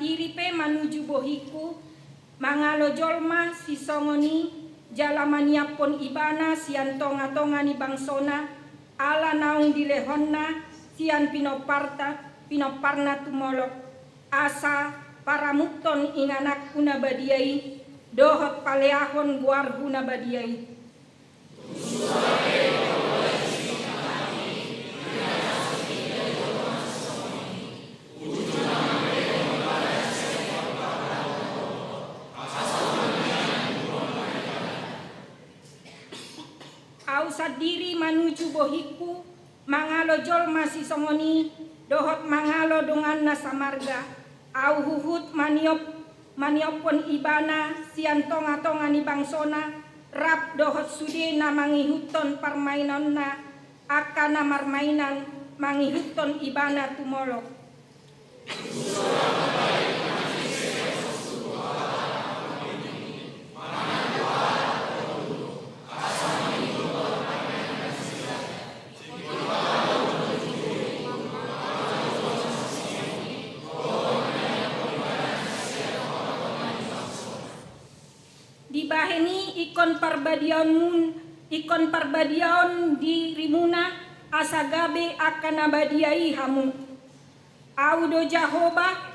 diri pe manuju bohiku mangalo jolma sisongoni jalamaniapon ibana sian tonga-tonga ni bangsona ala naung dilehonna sian pinoparna tumolok asa paramukton inganak kuna badiai dohot paleahon guarhuna badiai. Au sadiri manuju bohiku mangalo jolma sisongoni dohot mangalo donganna samarga au huhut maniopon ibana sian tonga-tonga ni bangsona rap dohot sudena mangihuton parmainonna akana marmainan mangihuton ibana tumolok. Dibaheni ikon parbadiaon di rimuna asagabe akan abadiai hamu audo jahoba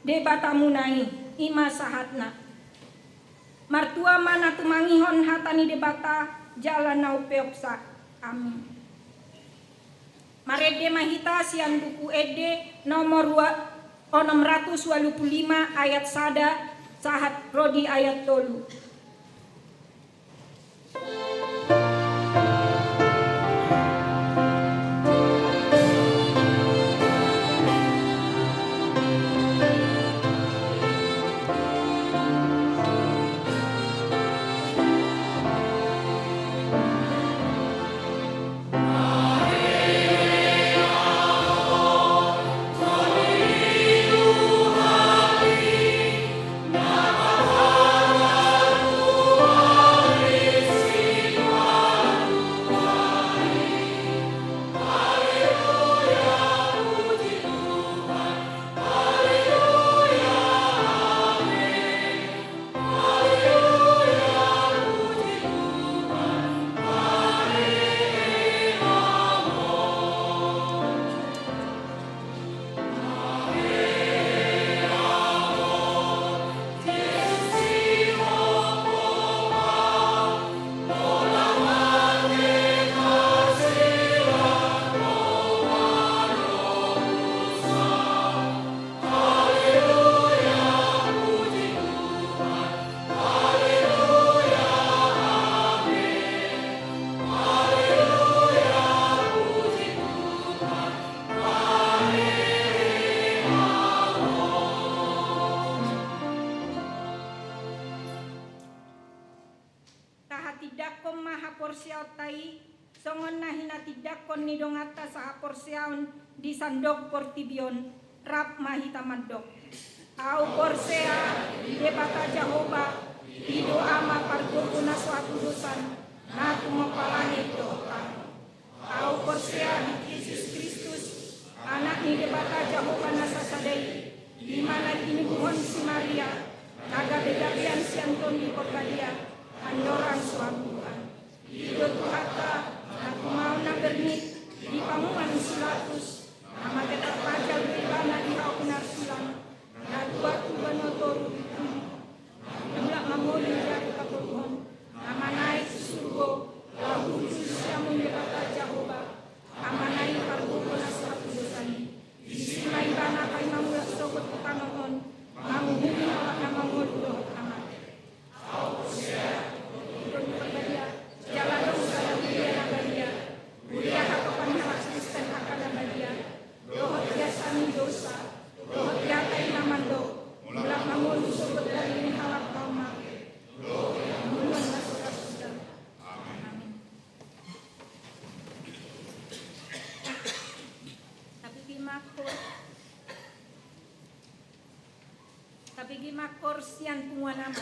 debatamunai ima sahatna martua mana tumangihon hatani debata jalan nau peoksa amin. Marede mahita sian buku ede nomor 685 ayat sada sahat rodi ayat tolu. Tidakon maha porsiao tai songon nahina tidakon ni dongata saha porsiaon di sandok portibion rap mahita mandok au porsea debata jahoba hido ama pargokuna suatu dosan na tumopalani doa au porsea di Yesus Kristus anak ni debata jahoba nasasadai di mana ini buhon si Maria naga begabian si Antoni Porbadia andorang suabuan hidup hata aku mau na bernit di pamuan silatus nama tetap pajal berbana di rau benar silang na tua tuban motor Nggak mamulin jatuh kapuhon nama naik surgo lahu susya menjebata jahoba ama naik parbuko na suatu dosani disimai bana kai mamulak sobat kepangohon mamuhumi olak nama nguluh amat jalan dong kalau dia nabadia budia hakapan halak Kristen akan nabadia dohot biasani dosa dohot yakai namando mulak mamul sobat dari ini halak kauma muluan nasurat sudah amin. Tapi gimakor sian punguan nama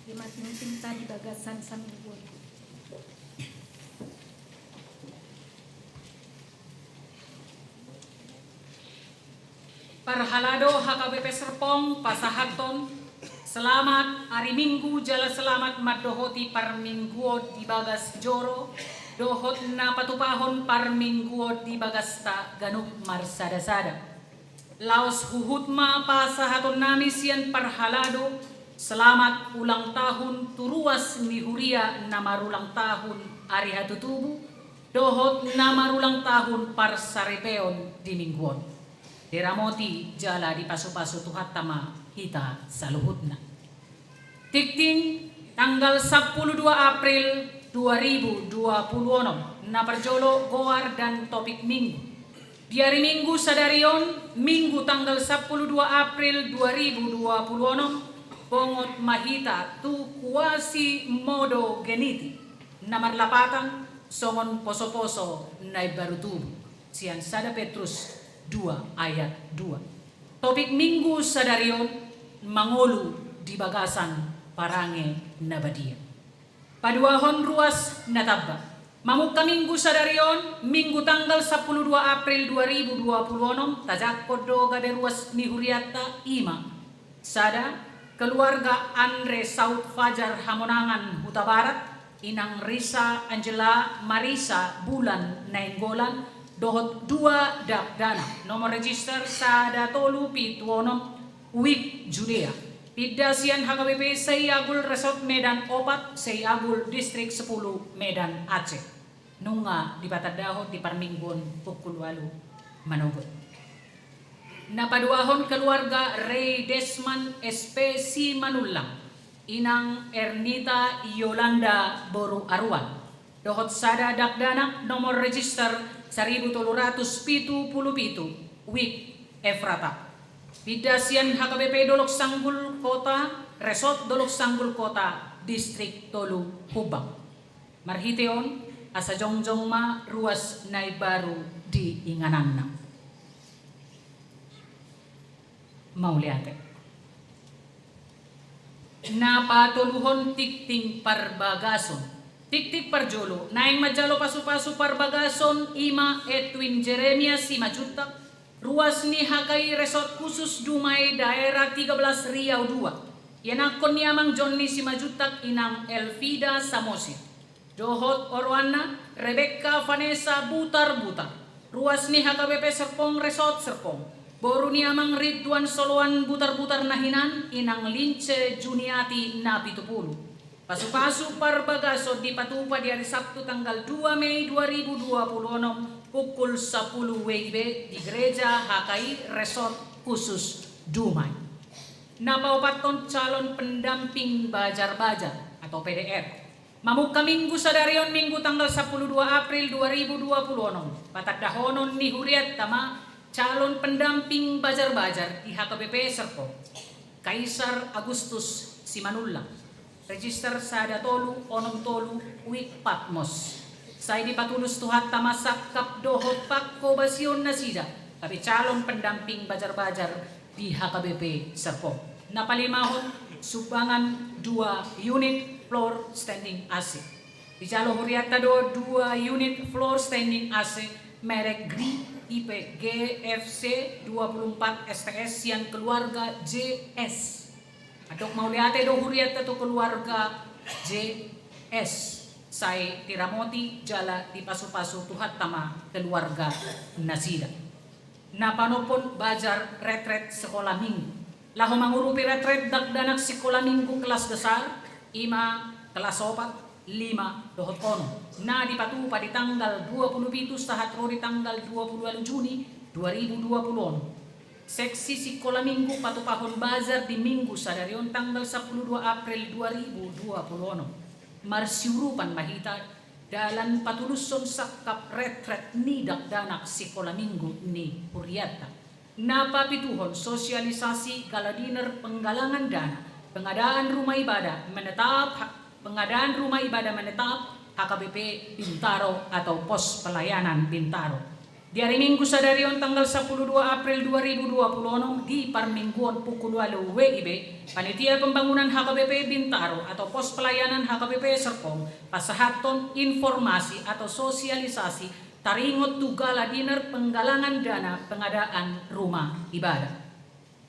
Dimating tadi bagasan samingguan. Parhalado HKBP Serpong Pasahaton selamat hari Minggu jala selamat madohoti par mingguo di bagas joro dohot na patupahon par mingguo di bagas ta ganuk marsada-sada laos huhutma pasahaton nami sian parhalado selamat ulang tahun turuas ni huria namarulang tahun ari hatutubu dohot namarulang tahun par sarepeon di mingguon. Diramoti jala di pasu-pasu tuhat tama hita saluhutna. Tikting tanggal 12 April 2026 na perjolo goar dan topik minggu. Di hari Minggu sadarion Minggu tanggal 12 April 2026 bongot mahita tu kuasi modo geniti namar lapatan songon poso-poso nai barutubu sian sada Petrus 2 ayat 2. Topik Minggu sadarion mangolu di bagasan parange nabadia. Paduahon ruas natabba. Mamukka Minggu sadarion Minggu tanggal 12 April 2026 tajak kodo gabe ruas ni huriatta ima. Sada keluarga Andre Saud Fajar Hamonangan Huta Barat inang Risa Angela Marisa Bulan Nainggolan dohot 2 dana nomor register sada tolu pituonom wik Judea pidasian HKBP Sayagul Resort Medan Opat Sayagul Distrik 10 Medan Aceh nunga di Batadahot di Parminggon pukul 8 manogot napaduahon keluarga Ray Desman SP Simanulang inang Ernita Yolanda Boru Arwan dohot sada dakdana nomor register 1377 Wik Efrata. Pidasian HKBP Dolok Sanggul Kota, Resort Dolok Sanggul Kota, Distrik Tolu Hubang. Marhiteon asa jongjong ma ruas nai baru di ingananna. Mauliate. Napatuluhon tikting parbagason. Tik-tik parjolo, naing majalo pasu-pasu parbagason ima Edwin Jeremias si Majutak, ruas ni Hakai Resort Khusus Dumai Daerah 13 Riau 2. Yanakon ni amang Johnny si Majutak inang Elvida Samosi. Dohot Orwana, Rebecca Vanessa Butar-Butar. Ruas ni HKBP Serpong Resort Serpong. Boru ni amang Ridwan Soloan Butar-Butar Nahinan inang Lince Juniati na 70. Pasu-pasu parbagaso dipatupa di hari Sabtu tanggal 2 Mei 2026 pukul 10 WIB di Gereja HKI Resort Khusus Dumai. Napaupaton calon pendamping bajar-bajar atau PDR. Mamukka Minggu sadarion Minggu tanggal 12 April 2026 patadahonon ni huriat tama calon pendamping bajar-bajar di HKBP Serpong. Kaisar Agustus Simanulang. Register sada tolu onom tolu Wik Patmos. Saya dipatulus tuhat tamasak kap dohot pakko basion nasida. Tapi calon pendamping bajar-bajar di HKBP Serpong. Napalimahon subangan 2 unit floor standing AC. Di Jalo Huriata do 2 unit floor standing AC merek GRI IP GFC 24 STS yang keluarga JS. Adok mauliate do huriat to keluarga JS say tiramoti jala di pasu-pasu tuhat tama keluarga nasida. Napanopon bajar retret sekolah minggu. Laho mangurupi retret dakdanak sekolah minggu kelas besar, ima kelas 4, 5 dohot kono. Na dipatupa di tanggal 27 sahat rori tanggal 20 Juni 2020. Seksi Sekolah Minggu Patupahon Bazar di Minggu Sadarion tanggal 12 April 2020. Marsiurupan mahita dalan patuluson sakap retret ni dakdanak Sekolah Minggu ni Puriata. Napapituhon sosialisasi galadiner penggalangan dana, pengadaan rumah ibadah menetap HKBP Bintaro atau Pos Pelayanan Bintaro. Di hari Minggu Sadarion tanggal 12 April 2020 di Parmingguan pukul 8 WIB, Panitia Pembangunan HKBP Bintaro atau Pos Pelayanan HKBP Serpong pasahaton informasi atau sosialisasi taringot tugala diner penggalangan dana pengadaan rumah ibadah.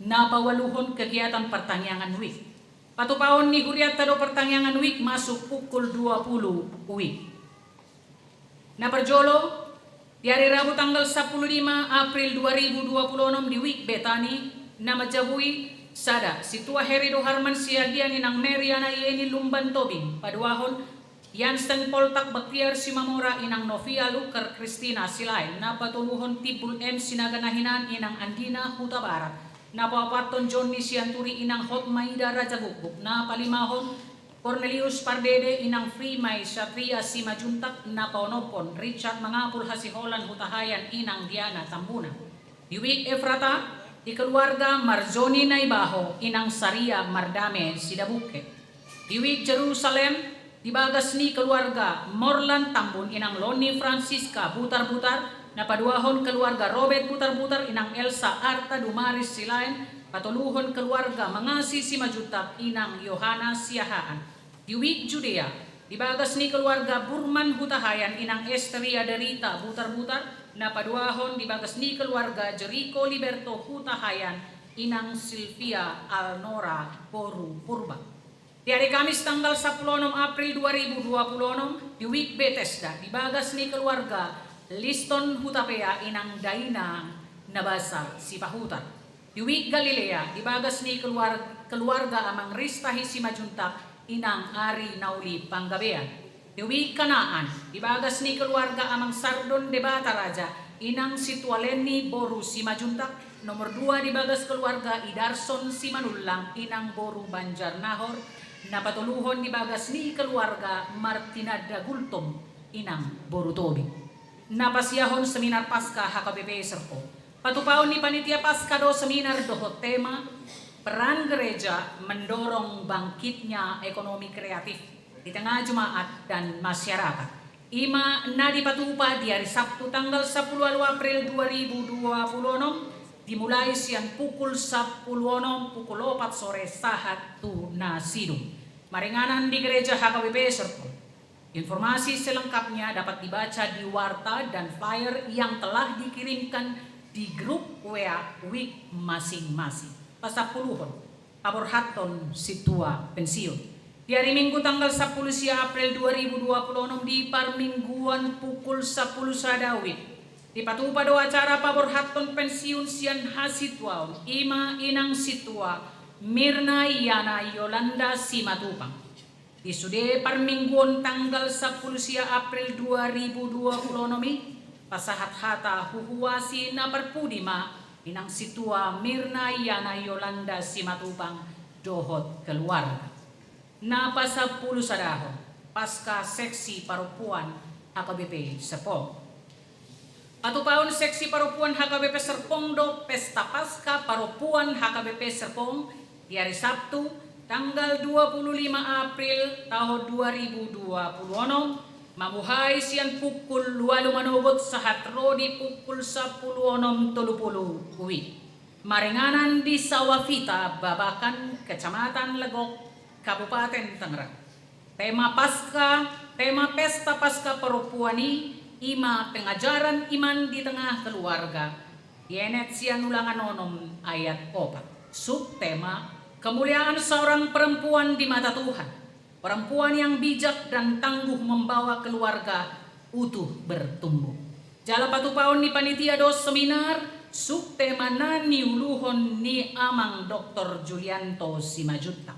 Napawaluhon kegiatan pertanyaan week. Patupahon ni Huriata do pertanyaan week masuk pukul 20 week. Naparjolo di hari Rabu tanggal 15 April 2026 di Wik Betani na majabui sada situa Herido Harman siagian inang Meriana Ieni Lumban Tobing paduahon Yansen Poltak Baktiar Simamora inang Novia Luker Kristina Silain na patuluhon Tipul M Sinaganahinan inang Andina Huta Barat na papaton Johnny Sianturi inang Hotmaida Raja Guguk na palimahon Cornelius Pardede inang Frimay Satria Simajuntak na paonopon Richard Mangapul Hasiholan Hutahayan inang Diana Tambuna. Diwik Efrata di keluarga Marzoni Naibaho inang Saria Mardame Sidabuke. Diwik Jerusalem di bagas ni keluarga Morlan Tambun inang Loni Francisca Butar-Butar na paduahon keluarga Robert Butar-Butar inang Elsa Arta Dumaris Silain. Patuluhon keluarga Mangasi Simajutak inang Yohana Siahaan. Diwik Judea di bagas ni keluarga Burman Hutahayan inang Esteria Derita Butar-Butar na paduahon di bagas ni keluarga Jericho Liberto Hutahayan inang Silvia Alnora Poru Purba. Di hari Kamis tanggal 16 April 2026 di Wik Bethesda di bagas ni keluarga Liston Hutapea inang Daina Nabasa Sipahutar. Di Wik Galilea, di bagas ni keluarga Amang Ristahi Simajuntak inang Ari Nauli Panggabean. Di Wik Kanaan, di bagas ni keluarga Amang Sardon Debata Raja inang Situaleni Boru Simajuntak. Nomor 2 di bagas keluarga Idarson Simanulang inang Boru Banjar Nahor. Napatuluhon di bagas ni keluarga Martina Dagultom inang Boru Tobi. Napasyahon seminar Pasca HKBP Serpong. Patupahon ni Panitia Pasca do seminar dohot tema peran gereja mendorong bangkitnya ekonomi kreatif di tengah jemaat dan masyarakat. Ima nadi patupa di hari Sabtu tanggal 10 April 2026 dimulai siang pukul 10 pukul 4 sore sahat tu nasidum. Maringanan di gereja HKBP Serpong. Informasi selengkapnya dapat dibaca di warta dan flyer yang telah dikirimkan di grup WA Wik masing-masing. Pasapuluhon, Paborhaton Situa Pensiun. Di hari Minggu tanggal 10 April 2026 di Parmingguan pukul 10 sadawit. Di patupa do acara Paborhaton Pensiun sian hasitwaon Ima inang Situa Mirna Yana Yolanda Simatupang. Di Sude Parmingguan tanggal 10 April 2026 pasahat hata huhuasi na perpudima inang Situa Mirna Yana Yolanda Simatupang dohot keluarga. Napasa 10 sadahon pasca seksi parupuan HKBP Serpong. Patupahon seksi parupuan HKBP Serpong do pesta pasca parupuan HKBP Serpong di hari Sabtu tanggal 25 April tahun 2026 mabuhay siyan pukul 8 manugot sahat rodi pukul 10:30 uwi. Maringanan di Sawafita, Babakan, Kecamatan Legok, Kabupaten Tangerang. Tema pesta pasca parupuani ima pengajaran iman di tengah keluarga. Yenet siyan ulangan onom ayat 4. Subtema kemuliaan seorang perempuan di mata Tuhan. Perempuan yang bijak dan tangguh membawa keluarga utuh bertumbuh. Jala patupahon ni panitia dos seminar subtema nani uluhon ni Amang Dr. Julianto Simajutak.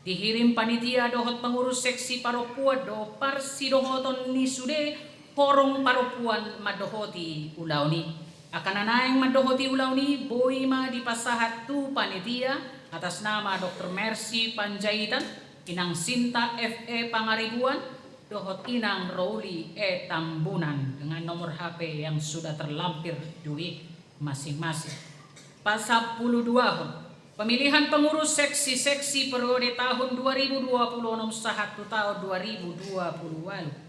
Dihirim panitia dohot pengurus seksi paropua do parsi dohoton ni sude horong paropuan madohoti ulauni. Akan nanaing madohoti ulaw ni Boima di pasahat tu panitia atas nama Dr. Mercy Panjaitan, Inang Sinta F.E. Pangaribuan, dohot Inang Rowli E. Tambunan dengan nomor HP yang sudah terlampir duit masing-masing. Pasal 10 pemilihan pengurus seksi-seksi periode tahun 2020 sahatu tahun 2020 lalu.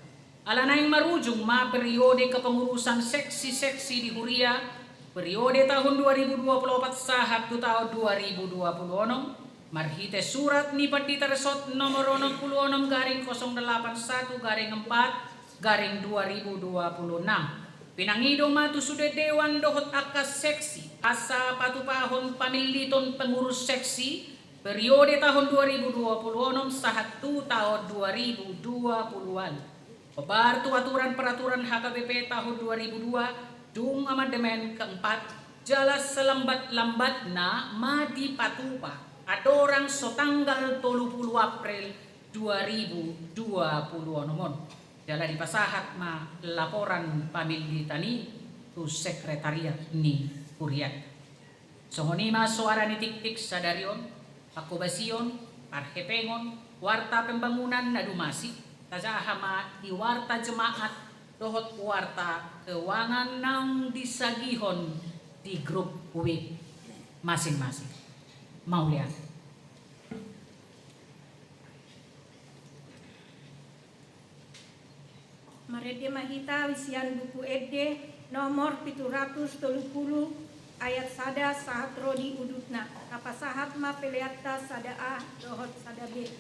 Alanaing marujung ma periode kepengurusan seksi-seksi di Huria periode tahun 2024 sahatu tahun 2026 marhite surat ni Pendita Resort nomor 66 garing 081 garing 4 garing 2026 pinangido matu sude dewan dohot akas seksi asa patupahon pamiliton pengurus seksi periode tahun 2026 sahatu tahun 2020 Pebartu aturan peraturan HKBP tahun 2002 dung amandemen keempat jelas selambat-lambatna madipatupa adorang sotanggal 30 April 2020 nomon jala dipasahat ma laporan pamilitani tu sekretariat ni Kuriat songonima suara ni tik-tik sadarion pakobasion parhepengon warta pembangunan nadumasi tajahama di warta jemaat dohot warta keuangan nang disagihon di grup WIB masing-masing. Mau lihat? Marede mahita wisian buku ede nomor 730 ayat sada sahat rodi udutna kapasahat ma peleata sada A dohot sada B.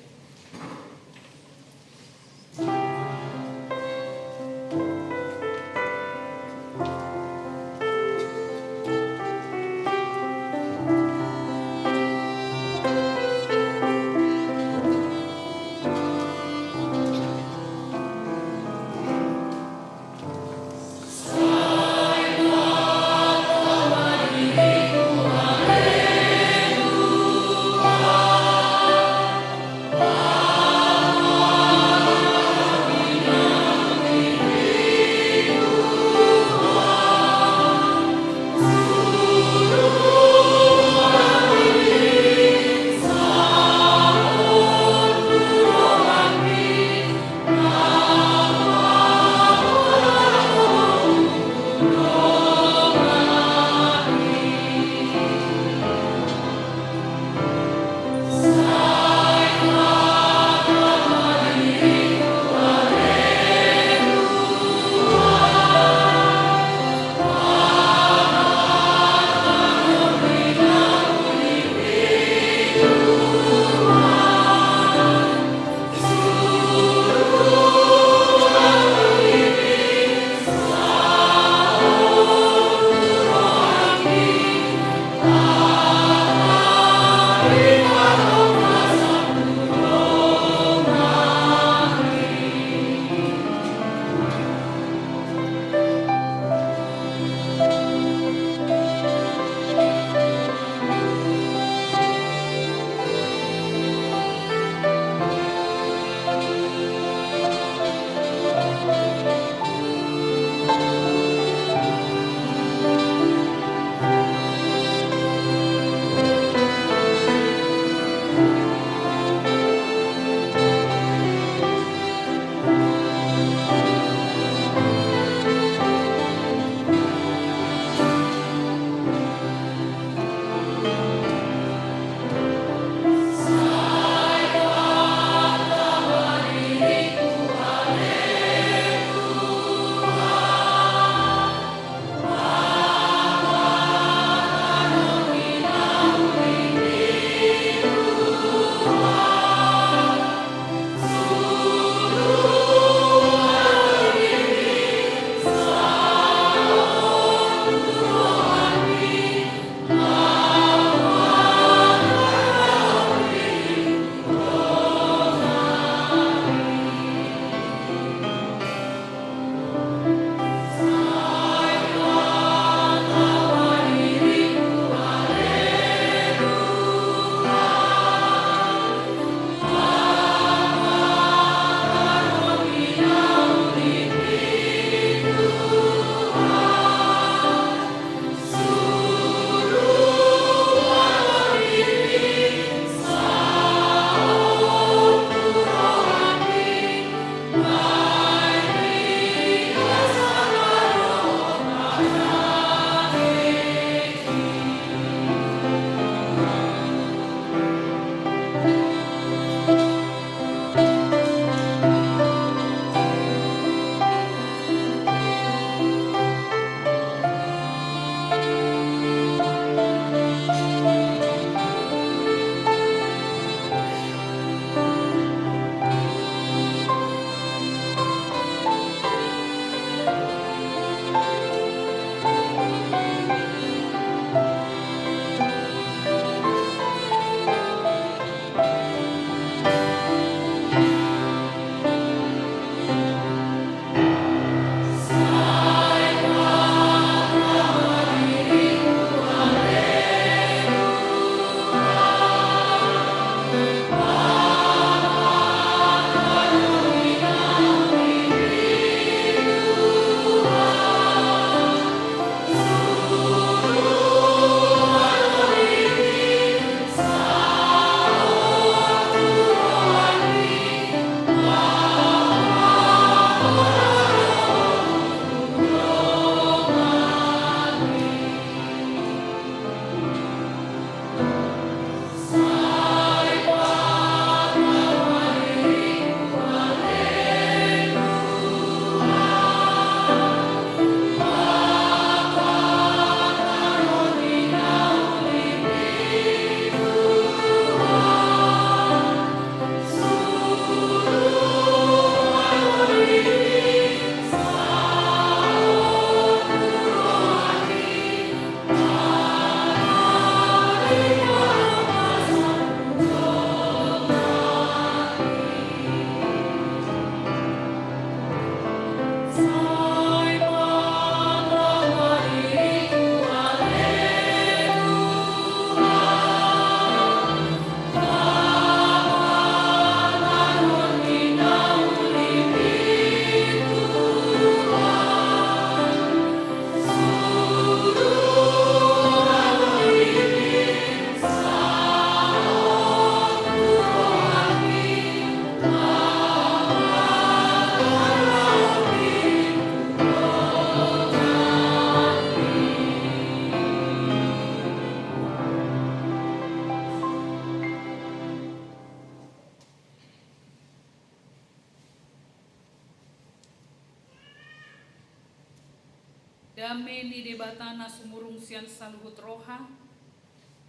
Dame ni debatana sumurung sian saluhut roha,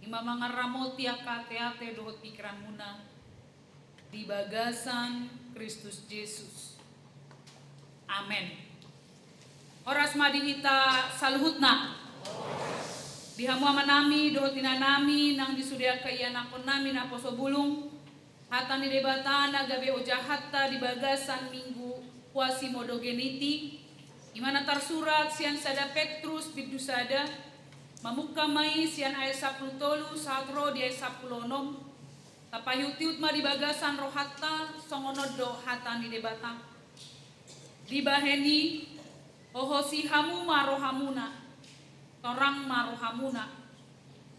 imamanga ramoti ate dohot pikiran muna, di bagasan Kristus Yesus. Amen. Oras madihita saluhutna. Dihamua manami dohotina nami nang disudia kaianakon nami na poso bulung. Hata ni debatana gabe ojahatta di bagasan minggu puasi modogeniti. Imana tarsurat sian sada Petrus bidusada mamukamai sian ayat 10 satro di ayat 10 tapayutiut ma di bagasan rohatta songonodo hata ni debata dibaheni ohosi hamu marohamuna torang marohamuna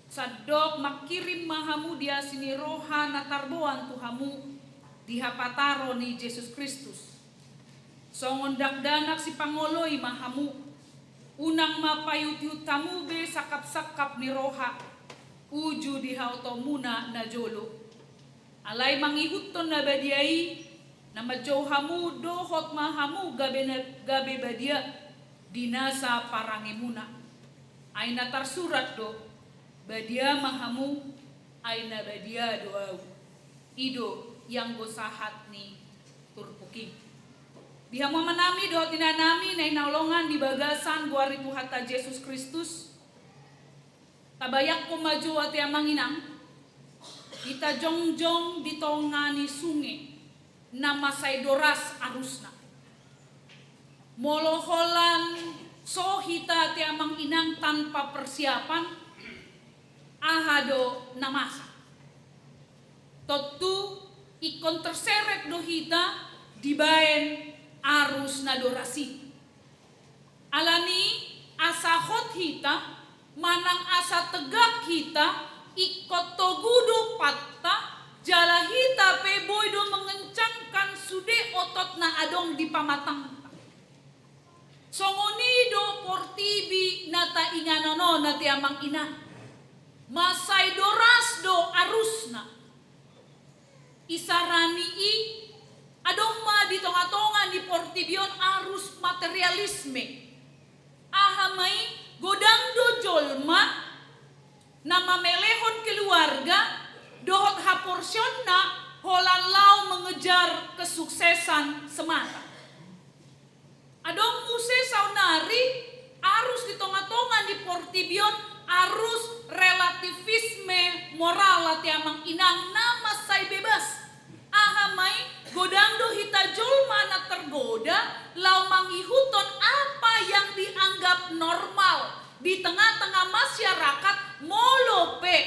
sadok makirim mahamu dia sini roha natarboan tuhamu dihapataro ni Yesus Kristus. Songon dakdanak si pangoloy mahamu unang mapayut-yut tamu be sakap-sakap ni roha uju di hautomuna na jolo alay mangihuton na badiai na majauhamu dohot mahamu gabe badia dinasa parangimuna ay natarsurat do badia mahamu ay na badia doau ido yang gosahat ni turpuki. Dihamua manami doa tinanami na inaulongan di bagasan buari Tuhata Yesus Kristus. Tabayak ko maju ati amanginang. Kita jongjong di tongani sungai. Nama saidoras arusna. Moloholan sohita ati amanginang tanpa persiapan. Ahado namasa. Totu ikon terseret dohita dibaen arus nadorasi. Alani asahot hita manang asa tegak hita ikot togudo patta jala hita peboido mengencangkan sude otot na adong di pamatang. Songonido portibi nata inganono nati amang ina. Masai doras do arusna. Isarani i adong ma di tonga-tonga di portibion arus materialisme. Ahamai godang do jolma nama melehon keluarga dohot haporsyon na holan lau mengejar kesuksesan semata. Adong muse saunari arus di tonga-tonga di portibion arus relativisme moral ati amang inang nama say bebas. Ahamai godang do hita jolma na tergoda lau mangihuton apa yang dianggap normal di tengah-tengah masyarakat molope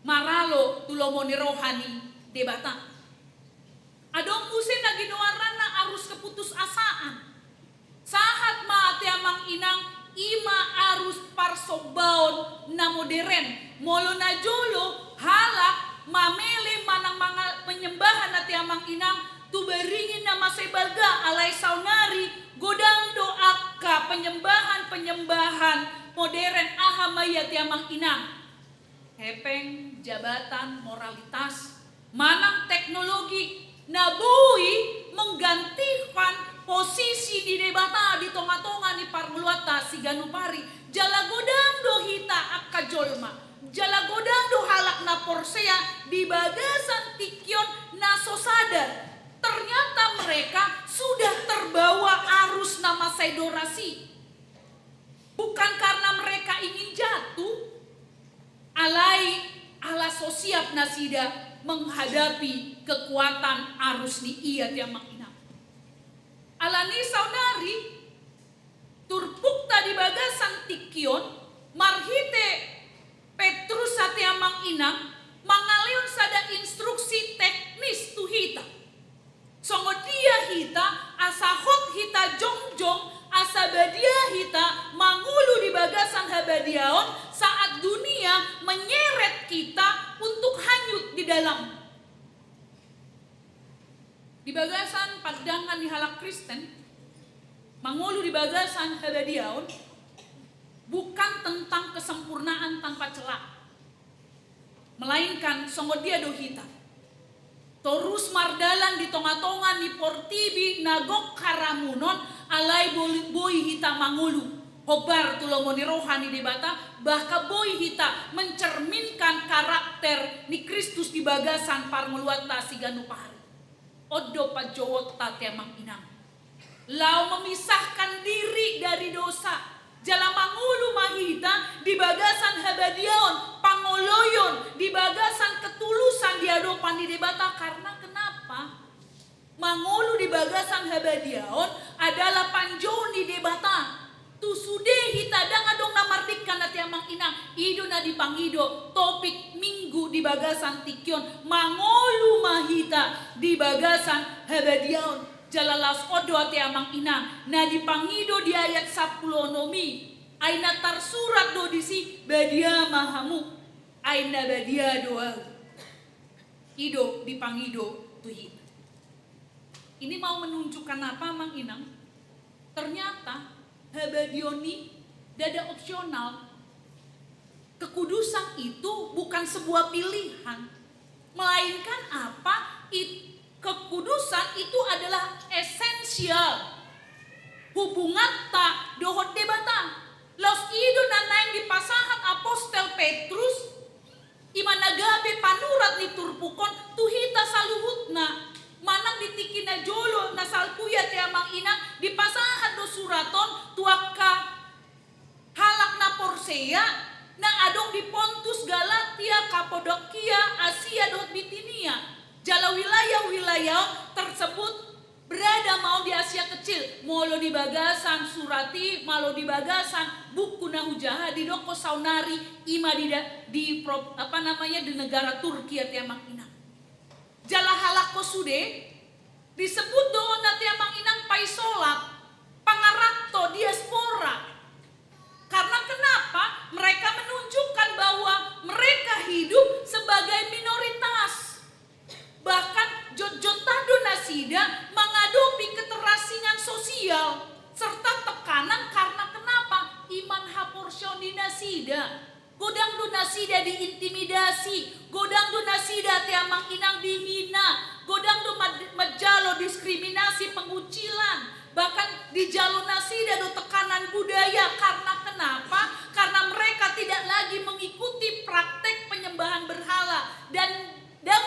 maralo tulomoni rohani debata. Adong muse na ginoarana arus keputusasaan. Sahat ma ati amang inang ima arus parsobaon na modern molo na jolo halak mamele manang mga penyembahan ati amang inang tuberingin na masebalga alay saunari godang doa ka penyembahan modern ahamay ati amang inang hepeng jabatan moralitas manang teknologi nabui menggantikan posisi di debata di tonga-tonga ni parmuluata si ganupari jala godang do hita akka jolma jala godang do halak na porsea di bagasan tikyon na sosadar. Ternyata mereka sudah terbawa arus nama sedorasi. Bukan karena mereka ingin jatuh, siap nasida menghadapi kekuatan arus ni iya tiamang ina. Alani saunari turpukta di bagasan tikion marhite Petrus satiamang ina mangalion sada instruksi teknis tu hita. Songo dia hita asahot hita jongjong asa badia hita mangulu di bagasan habadiaon saat dunia menyeret kita untuk hanyut di dalam. Di bagasan padangan di halak Kristen mangulu di bagasan habadiaon bukan tentang kesempurnaan tanpa celah, melainkan songo dia do hita torus mardalan di tonga-tonga ni portibi nagok karamunon alai boy hita mangulu hobar tulomoni rohani debata bahkan boy hita mencerminkan karakter ni Kristus di bagasan parmeluata siganu pahari odo pajowot tatiamang inang lau memisahkan diri dari dosa jala mangulu mahita di bagasan habadiaon pangoloyon di bagasan ketulusan di adopan di debata karena kenapa mangulu di bagasan habadiaon adalah panjoni di debata tu sude hita dangadong namardikan na tiamang inang ido na di pangido topik minggu di bagasan tikyon mangulu mahita di bagasan habadiaon jalalas odo ati amang inang na dipangido di ayat 10 nomi aina tarsurat do disi badia mahamu aina badia doa ido dipangido tuhi. Ini mau menunjukkan apa mang inang? Ternyata habadioni dada opsional. Kekudusan itu bukan sebuah pilihan, melainkan apa? Kekudusan itu adalah esensial. Hubungan tak dohot debata. Los ido nanaing di pasahan apostel Petrus imanagabe panurat ni turpukon tuhita saluhutna manang ditikina jolo na salpuya tiamang inang di pasahan do suraton tuaka halak na Porsea na adong di Pontus Galatia Kapadokia Asia dot Bitinia. Jala wilayah-wilayah tersebut berada mau di Asia Kecil, molo di bagasan Surati, malo di bagasan buku Nahujaha di doko saunari ima di di negara Turki tiamang inang. Jala halako sude disebut doon na tiamang inang paisolak, pangarakto diaspora. Karena kenapa? Mereka menunjukkan bahwa mereka hidup sebagai minoritas. Bahkan jotado nasida menghadapi keterasingan sosial serta tekanan karena kenapa? Iman haporsion di nasida. Godang do nasida diintimidasi, godang do nasida tiamang inang dihina, godang do majalo diskriminasi pengucilan, bahkan di jalo nasida do tekanan budaya karena kenapa? Karena mereka tidak lagi mengikuti praktek penyembahan berhala dan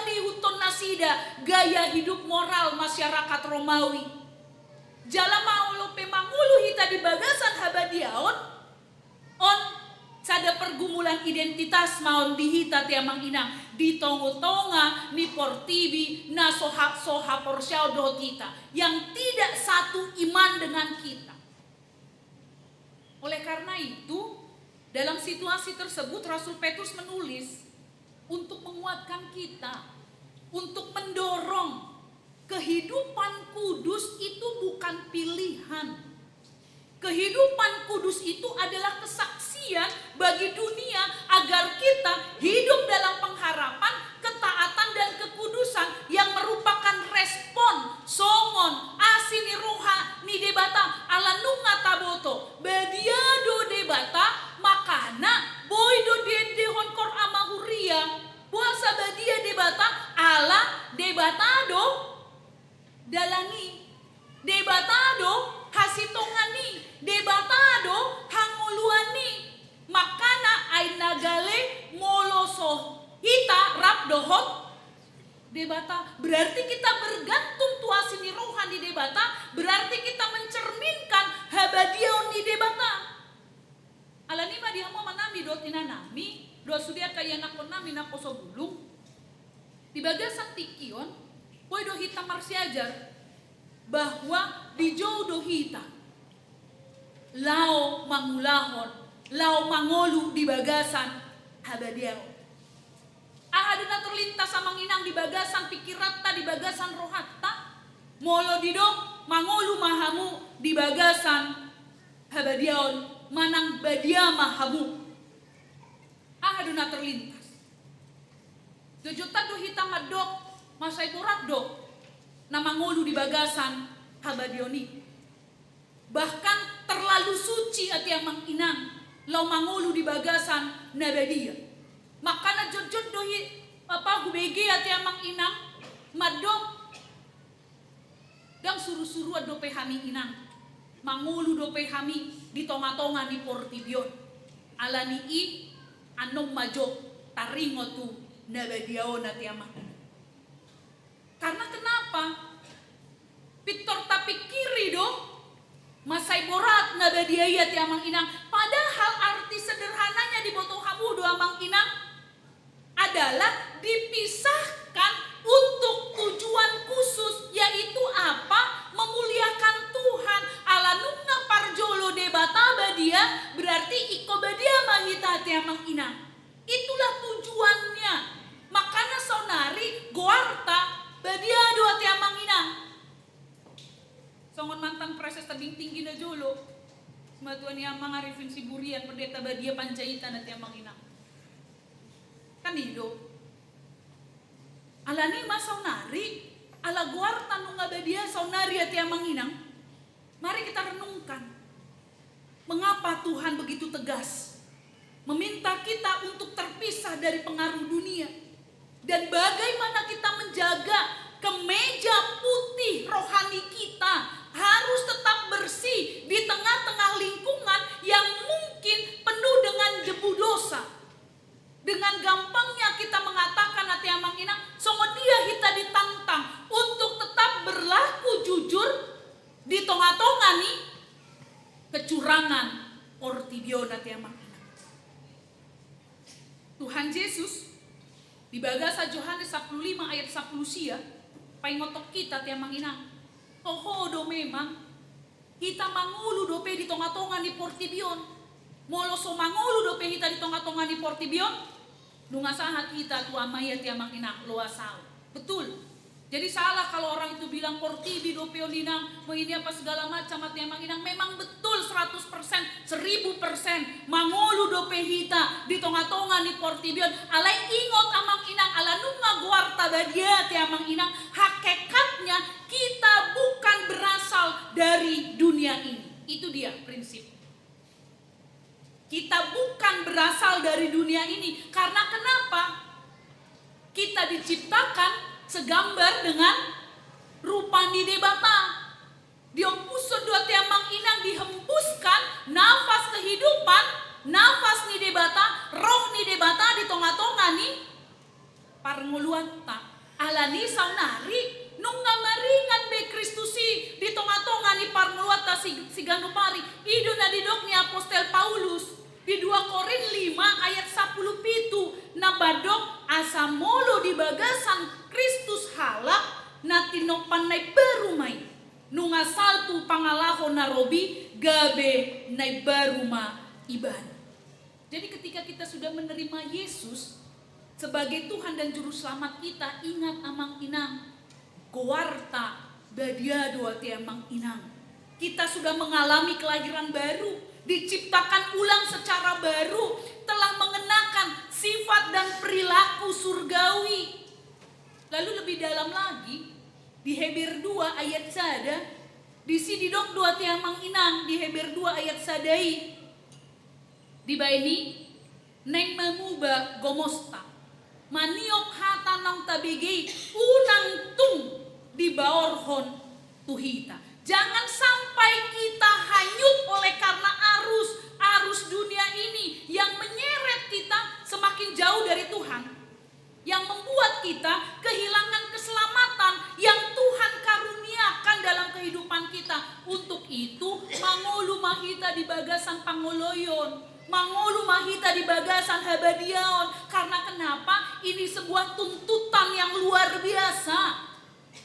di huton nasida gaya hidup moral masyarakat Romawi. Jala maulo pemangulu hita di bagasan habadiaon on sada pergumulan identitas maon dihita tiamang inang di tonga ni portibi na soha porsyao do kita yang tidak satu iman dengan kita. Oleh karena itu dalam situasi tersebut Rasul Petrus menulis untuk menguatkan kita, untuk mendorong kehidupan kudus itu bukan pilihan. Kehidupan kudus itu adalah kesaksian bagi dunia agar kita hidup dalam pengharapan, ketaatan dan kekudusan yang merupakan respon songon asini roha ni debata ala nunga taboto badiado debata makana boydo dehon kor amahuria puasa badia debata ala debatado dalangi debatado hasitongani debatado hanguluani makana ay nagale moloso hita rap dohot debata. Berarti kita bergantung tuasin di rohani debata, berarti kita mencerminkan habadiaon di debata. Alani ma dia mau manami dot inanami do sudia kaya nakon nami nakoso bulung Di bagasan tikion, boy do hita marsiajar bahwa di jauh do hita lao mangulahon, lao mangolu di bagasan habadiao. Ahaduna terlintas samang inang di bagasan pikiratta, di bagasan rohatta, molo didok mangolu mahamu di bagasan habadiaon, manang badia mahamu. Ahaduna terlintas. Tujutan do hitam madok, masay turat do, na mangolu di bagasan habadioni. Bahkan terlalu suci ati amang inang, lau mangolu di bagasan nabadia. Maka na jod dohi hubege ati amang inang, madok dang suru-suru dope hami inang. Mangolu dope hami di tonga-tonga ni Portibion. Alani i anom majo taringo tu nabadiao ati amang inang. Karena kenapa? Pitor tapi kiri do masai borat nabadiaya ti amang inang. Padahal arti sederhananya di boto hamu do amang inang adalah dipisahkan untuk tujuan khusus, yaitu apa? Memuliakan Tuhan. Alanungna parjolo debata badia berarti iko badia mahita ti amang inang. Itulah tujuannya. Makanya sonari goarta badia dua ti amang inang. Songon mantan preses tabing tinggi na jolo. Matuan yang mengarifin si Burian pendeta badia Panjaitan na ti amang inang. Kan hidup. Alani mas saunari, ala guarta nung badia saunari ati amang inang. Mari kita renungkan. Mengapa Tuhan begitu tegas meminta kita untuk terpisah dari pengaruh dunia? Dan bagaimana kita menjaga kemeja putih rohani kita harus tetap bersih di tengah-tengah lingkungan yang mungkin penuh dengan debu dosa. Dengan gampangnya kita mengatakan hati amang inang, songo dia kita ditantang untuk tetap berlaku jujur di tengah-tengah nih kecurangan Portibion hati amang inang. Tuhan Yesus di bagasa Yohanes 15 ayat 10 sia, paingotok kita ti amang inang. Toho do memang kita mangulu dope di tengah-tengah ni Portibion. Molo so mangulu dope kita di tengah-tengah ni Portibion. Nunga sahat kita tu amaya ti amang inang loasau. Betul. Jadi salah kalau orang itu bilang Portibi dope olinang, mau ini apa segala macam ati amang inang. Memang betul 100%, 1000% mangulu dope kita di tengah-tengah ni Portibion. Alai ingot amang inang, ala nunga guarta badia ti amang inang. Hakikatnya kita bukan berasal dari dunia ini. Itu dia prinsip. Kita bukan berasal dari dunia ini. Karena kenapa? Kita diciptakan segambar dengan rupa ni debata. Diompusun dua tiamang inang dihembuskan nafas kehidupan, nafas ni debata, roh ni debata di tengah-tengah ni parnguluanta. Alani saunari nung ngamaringan be Kristusi di tengah-tengah ni parnguluanta si ganupari. Ido na didok ni Apostel Paulus di 2 Korin 5 ayat 10 na badok asamolo di bagasan Kristus halak na tinopan na barumay nung asal tu pangalaho na robi gabe na baruma iban. Jadi ketika kita sudah menerima Yesus sebagai Tuhan dan Juru Selamat kita, ingat amang inang, kuarta badia dua ti amang inang. Kita sudah mengalami kelahiran baru, diciptakan ulang secara baru, telah mengenakan sifat dan perilaku surgawi. Lalu lebih dalam lagi, di Hebrew 2 ayat sada, di sini dok dua tiamang inang, di Hebrew 2 ayat sadai. Di baini, neng mamuba gomosta, maniok hata nang tabigay, unang tung di baorhon tuhita. Jangan sampai kita hanyut oleh karena arus dunia ini yang menyeret kita semakin jauh dari Tuhan, yang membuat kita kehilangan keselamatan yang Tuhan karuniakan dalam kehidupan kita. Untuk itu, mangolu mahita di bagasan pangoloyon, mangolu mahita di bagasan habadiaon. Karena kenapa? Ini sebuah tuntutan tuntutan yang luar biasa.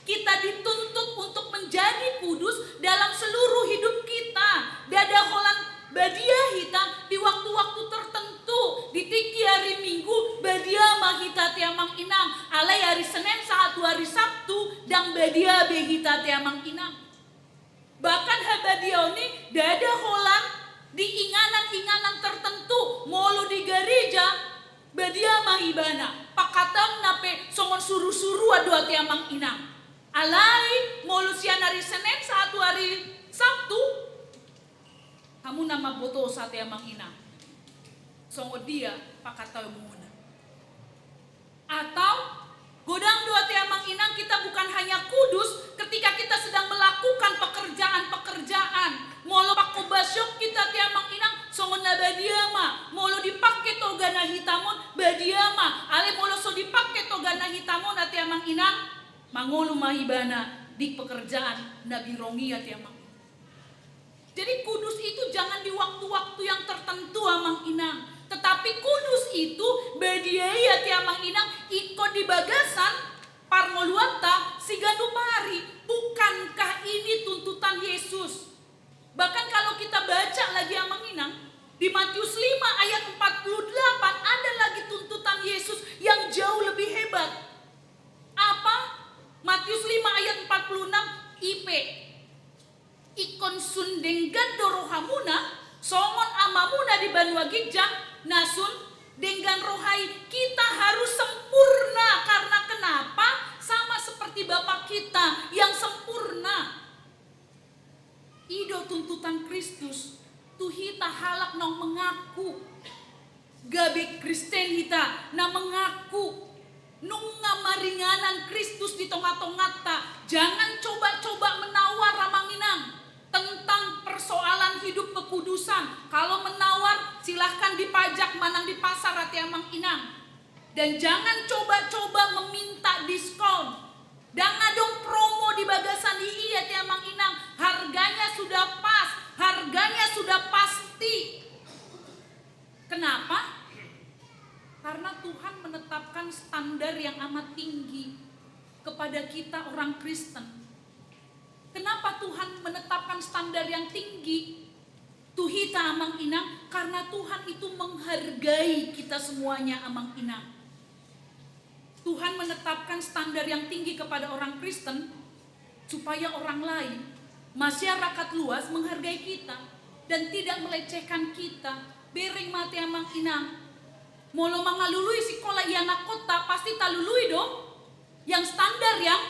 Kita dituntut untuk menjadi kudus dalam seluruh hidup kita. Dada holan badia hita di waktu-waktu tertentu. Di tiki hari Minggu badia mahita tiamang inang. Alai hari Senin satu hari Sabtu dan badia behita tiamang inang. Bahkan habadia ini dada holan di inganan-inganan tertentu. Molo di gereja badia mahibana. Pakatang nape songon suru-suru adu tiamang inang. Alai molusian hari Senin satu hari Sabtu kamu nama boto sate amang ina songo dia pakatau muna atau godang dua tiamang inang. Kita bukan hanya kudus ketika kita sedang melakukan pekerjaan-pekerjaan molo pakobasyok kita tiamang inang songo nabadiama molo dipakai togana hitamon badiama ale molo so dipakai togana hitamon ati amang inang mangolu mahibana di pekerjaan nabi rongi ati amang. Jadi kudus itu jangan di waktu-waktu yang tertentu amang inang, tetapi kudus itu badiai ati amang inang iko di bagasan parmoluata siganu pari. Bukankah ini tuntutan Yesus? Bahkan kalau kita baca lagi amang inang di Matius 5 ayat 48 ada lagi tuntutan Yesus yang jauh lebih hebat. Apa? Matius 5 ayat 46 IP ikon sundenggan dorohamuna songon amamuna di banua gijang nasun dengan rohai. Kita harus sempurna. Karena kenapa? Sama seperti Bapa kita yang sempurna. Ido tuntutan Kristus tuhita halak nong mengaku gabe Kristen hita na mengaku nunga maringanan Kristus di tongah-tongata. Jangan coba-coba menawar ramanginang tentang persoalan hidup kekudusan. Kalau menawar silahkan dipajak manang di pasar hati amang inang. Dan jangan coba-coba meminta diskon. Dan ngadong promo di bagasan ii hati amang inang. Harganya sudah pas, harganya sudah pasti. Kenapa? Karena Tuhan menetapkan standar yang amat tinggi kepada kita orang Kristen. Kenapa Tuhan menetapkan standar yang tinggi? Tuhita amang inang, karena Tuhan itu menghargai kita semuanya amang inang. Tuhan menetapkan standar yang tinggi kepada orang Kristen supaya orang lain, masyarakat luas menghargai kita dan tidak melecehkan kita. Bering mati amang inang. Molo mangalului sekolah anak kota pasti talului dong. Yang standar yang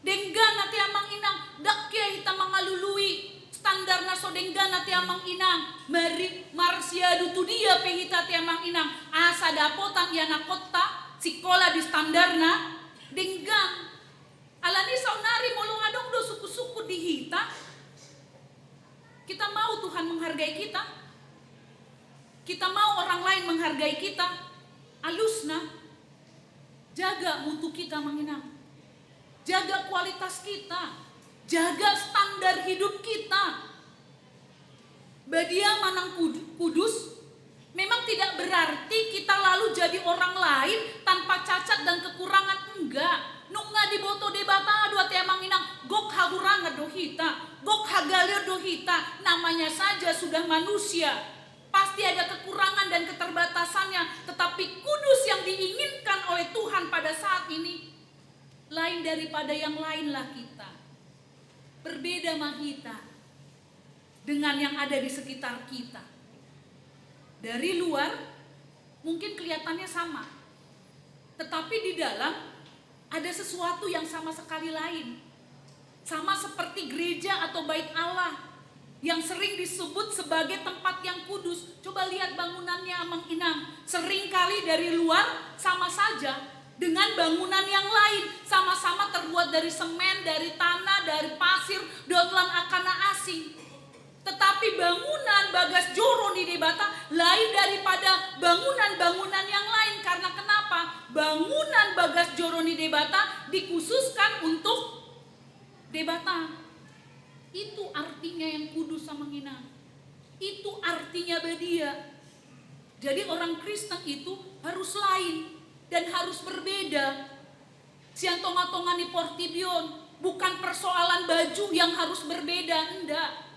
denggan nanti amang inang dakya kita mangalului standar naso denggan nanti amang inang mari marsia dutu dia pehita ti amang inang asa dapotan anak kota sekolah di standarna denggan alani saunari molo ngadong do suku-suku dihita. Kita mau Tuhan menghargai kita. Kita mau orang lain menghargai kita. Alusna, jaga mutu kita menginang. Jaga kualitas kita. Jaga standar hidup kita. Badia manang kudus, memang tidak berarti kita lalu jadi orang lain tanpa cacat dan kekurangan. Enggak. Nunga di boto debata dua tiamang inang. Gok haguranga dohita. Gok hagalir dohita. Namanya saja sudah manusia. Pasti ada kekurangan dan keterbatasannya, tetapi kudus yang diinginkan oleh Tuhan pada saat ini lain daripada yang lainlah kita. Berbeda mahita dengan yang ada di sekitar kita. Dari luar mungkin kelihatannya sama, tetapi di dalam ada sesuatu yang sama sekali lain. Sama seperti gereja atau bait Allah yang sering disebut sebagai tempat yang kudus. Coba lihat bangunannya amang inang. Sering kali dari luar sama saja dengan bangunan yang lain. Sama-sama terbuat dari semen, dari tanah, dari pasir, dotlan akana asing. Tetapi bangunan Bagas Joro di Debata lain daripada bangunan-bangunan yang lain. Karena kenapa? Bangunan Bagas Joro di Debata dikhususkan untuk Debata. Itu artinya yang kudus sama nginang. Itu artinya badia. Jadi orang Kristen itu harus lain dan harus berbeda sian tonga-tonga ni Portibion, bukan persoalan baju yang harus berbeda, enggak.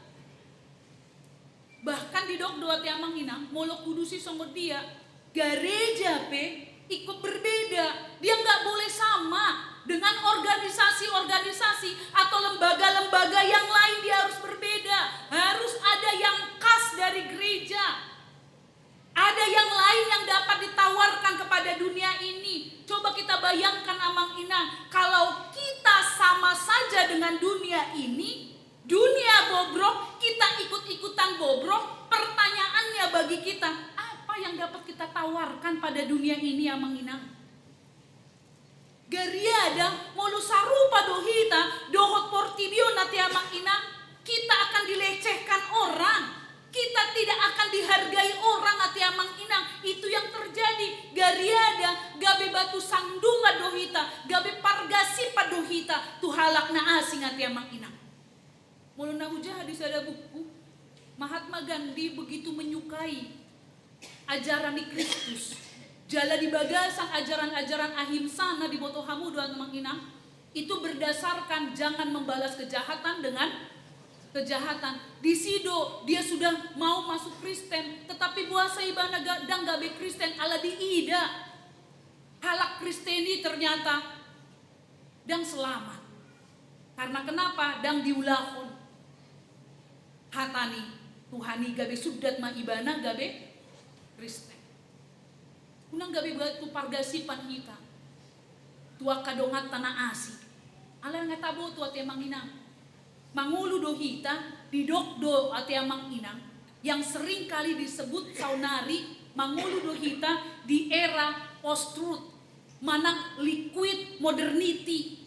Bahkan di dok dua tiamang inang, molok kudusi songot dia, gereja ikut berbeda. Dia nggak boleh sama dengan organisasi-organisasi atau lembaga-lembaga yang lain, dia harus berbeda. Harus ada yang khas dari gereja. Ada yang lain yang dapat ditawarkan kepada dunia ini. Coba kita bayangkan Amang Inang, kalau kita sama saja dengan dunia ini, dunia bobrok, kita ikut-ikutan bobrok, pertanyaannya bagi kita, apa yang dapat kita tawarkan pada dunia ini Amang Inang? Gariada molu sarupa dohita, dohot Portibion nati Amang Inang, kita akan dilecehkan orang. Kita tidak akan dihargai orang ati Amang Inang. Itu yang terjadi. Gariada gabe batu sandunga dohita, gabe pargasipa dohita, tuhalak na asing ati Amang Inang. Mulu na hujah hadis ada buku, Mahatma Gandhi begitu menyukai ajaran di Kristus. Jala di bagasang ajaran-ajaran ahimsa na di boto hamu doan Amang Inang. Itu berdasarkan jangan membalas kejahatan dengan kejahatan. Di Sido dia sudah mau masuk Kristen, tetapi buasa ibana dang gabe Kristen ala di ida. Halak Kristeni ternyata dang selamat. Karena kenapa? Dang diulahon. Hatani Tuhani gabe sudat ma ibana gabe Kristen. Unang gabe batu pargasipan kita. Tua kadongat tanah asih. Ala ngatabo tua temang inang. Mangulu dohita didokdo ati Amang Inang yang sering kali disebut saunari mangulu dohita di era post-truth, manang liquid modernity,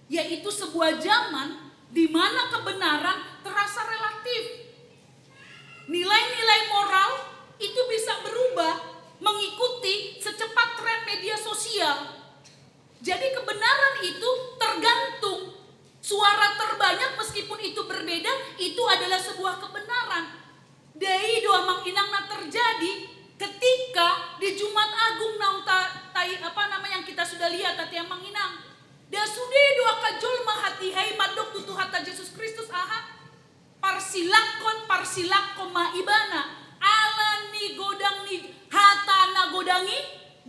yaitu sebuah zaman di mana kebenaran terasa relatif. Nilai-nilai moral itu bisa berubah mengikuti secepat tren media sosial. Jadi kebenaran itu tergantung. Suara terbanyak meskipun itu berbeda, itu adalah sebuah kebenaran. Dai doa Amang Inang na terjadi ketika di Jumat Agung yang kita sudah lihat tati Amang Inang. Da sudah doa kajol mahati hai madok tutu hata Yesus Kristus aha. Parsilakon maibana. Ala ni godang ni hata na godangi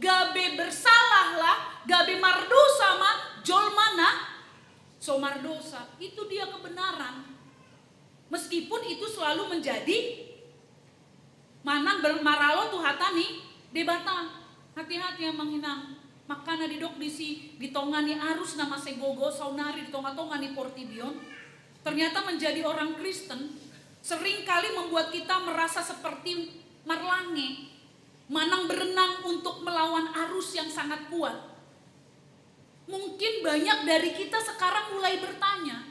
gabe bersalahlah, gabe mardosa ma jol mana somar dosa. Itu dia kebenaran. Meskipun itu selalu menjadi manang bermaralo tuh hatani debatan. Hati-hati Amang Inang. Makana didok di tongani arus nama segogo saunari di tonga-tongani Portibion. Ternyata menjadi orang Kristen sering kali membuat kita merasa seperti marlange. Manang berenang untuk melawan arus yang sangat kuat. Mungkin banyak dari kita sekarang mulai bertanya,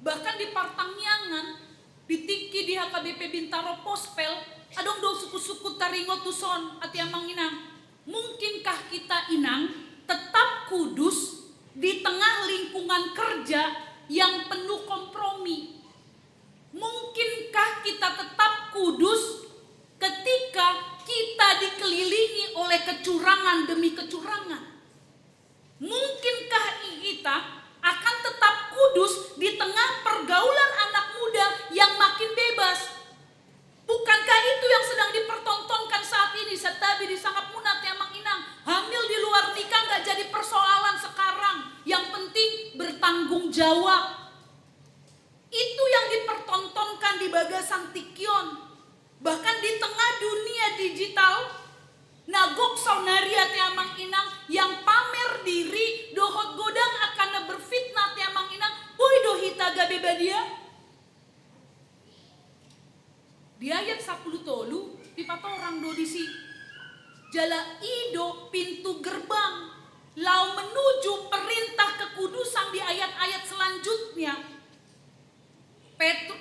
bahkan di Partangyangan, di Tiki, di HKBP Bintaro Pospel, adong do suku-suku taringo tuson ati Amang Inang. Mungkinkah kita Inang tetap kudus di tengah lingkungan kerja yang penuh kompromi? Mungkinkah kita tetap kudus ketika kita dikelilingi oleh kecurangan demi kecurangan? Mungkinkah kita akan tetap kudus di tengah pergaulan anak muda yang makin bebas? Bukankah itu yang sedang dipertontonkan saat ini? Setabi di Sangap Munat ya Mang Inang. Hamil di luar nikah gak jadi persoalan sekarang. Yang penting bertanggung jawab. Itu yang dipertontonkan di Bagasang Tikyon. Bahkan di tengah dunia digital, nagok saunaria tiamang inang yang pamer diri dohot godang akan berfitnah tiamang inang. Boy dohita gabe badia. Di ayat 10 tolu pipatorang do disi. Jala ido pintu gerbang lau menuju perintah kekudusan di ayat-ayat selanjutnya.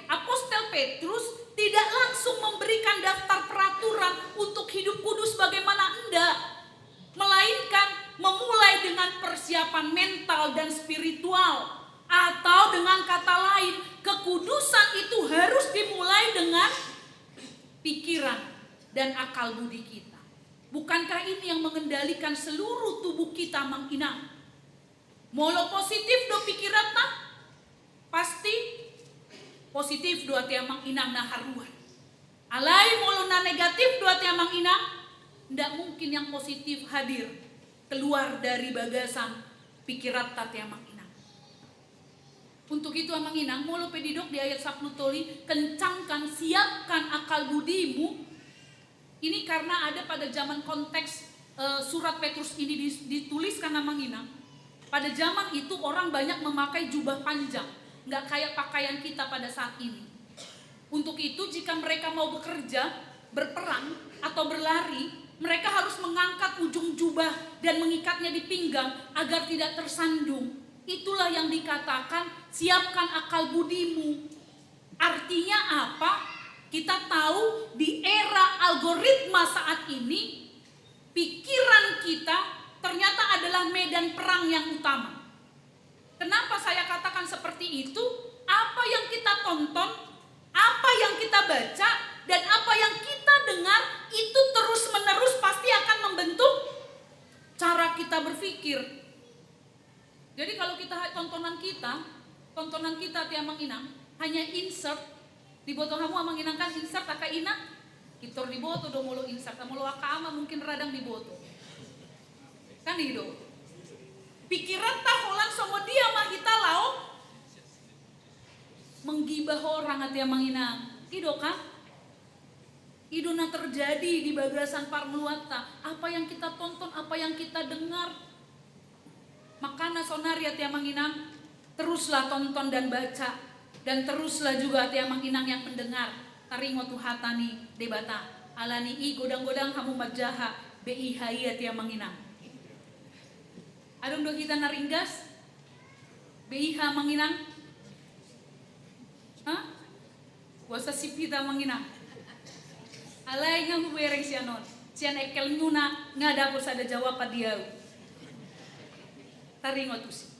Apostel Petrus tidak langsung memberikan daftar peraturan untuk hidup kudus bagaimana enggak, melainkan memulai dengan persiapan mental dan spiritual, atau dengan kata lain kekudusan itu harus dimulai dengan pikiran dan akal budi kita. Bukankah ini yang mengendalikan seluruh tubuh kita Mang Inang? Molo positif do pikiran ta, pasti positif do ati amang inang na haruan. Alai molo na negatif do ati amang inang, ndak mungkin yang positif hadir keluar dari bagasan pikiran ta ati amang inang. Untuk itu amang inang molo pedidok di ayat 10 toli, kencangkan, siapkan akal budimu. Ini karena ada pada zaman konteks surat Petrus ini dituliskan amang inang. Pada zaman itu orang banyak memakai jubah panjang, nggak kayak pakaian kita pada saat ini. Untuk itu jika mereka mau bekerja, berperang atau berlari, mereka harus mengangkat ujung jubah dan mengikatnya di pinggang agar tidak tersandung. Itulah yang dikatakan siapkan akal budimu. Artinya apa? Kita tahu di era algoritma saat ini, pikiran kita ternyata adalah medan perang yang utama. Kenapa saya katakan seperti itu? Apa yang kita tonton, apa yang kita baca, dan apa yang kita dengar itu terus-menerus pasti akan membentuk cara kita berpikir. Jadi kalau kita tontonan kita tiamang inang hanya insert di botol kamu amang inang kan insert aka inang kitor di botol do mulu insert mulu aka ama mungkin radang di botol kan itu pikiran taholan sama dia mah kita lau menggibah orang ati amang inang ido kan ido na terjadi di bagasan parmuata apa yang kita tonton apa yang kita dengar. Makanya sonaria tiamang inang teruslah tonton dan baca dan teruslah juga tiamang inang yang mendengar taringo tuhatani debata alani i godang-godang hamu majaha bi haya tiamang inang adong do kita naringgas bi ha manginang ha wasa sipita manginang alai ngamu bereng sianon sian ekel nuna ngada pun sada jawab padiau taringotusi.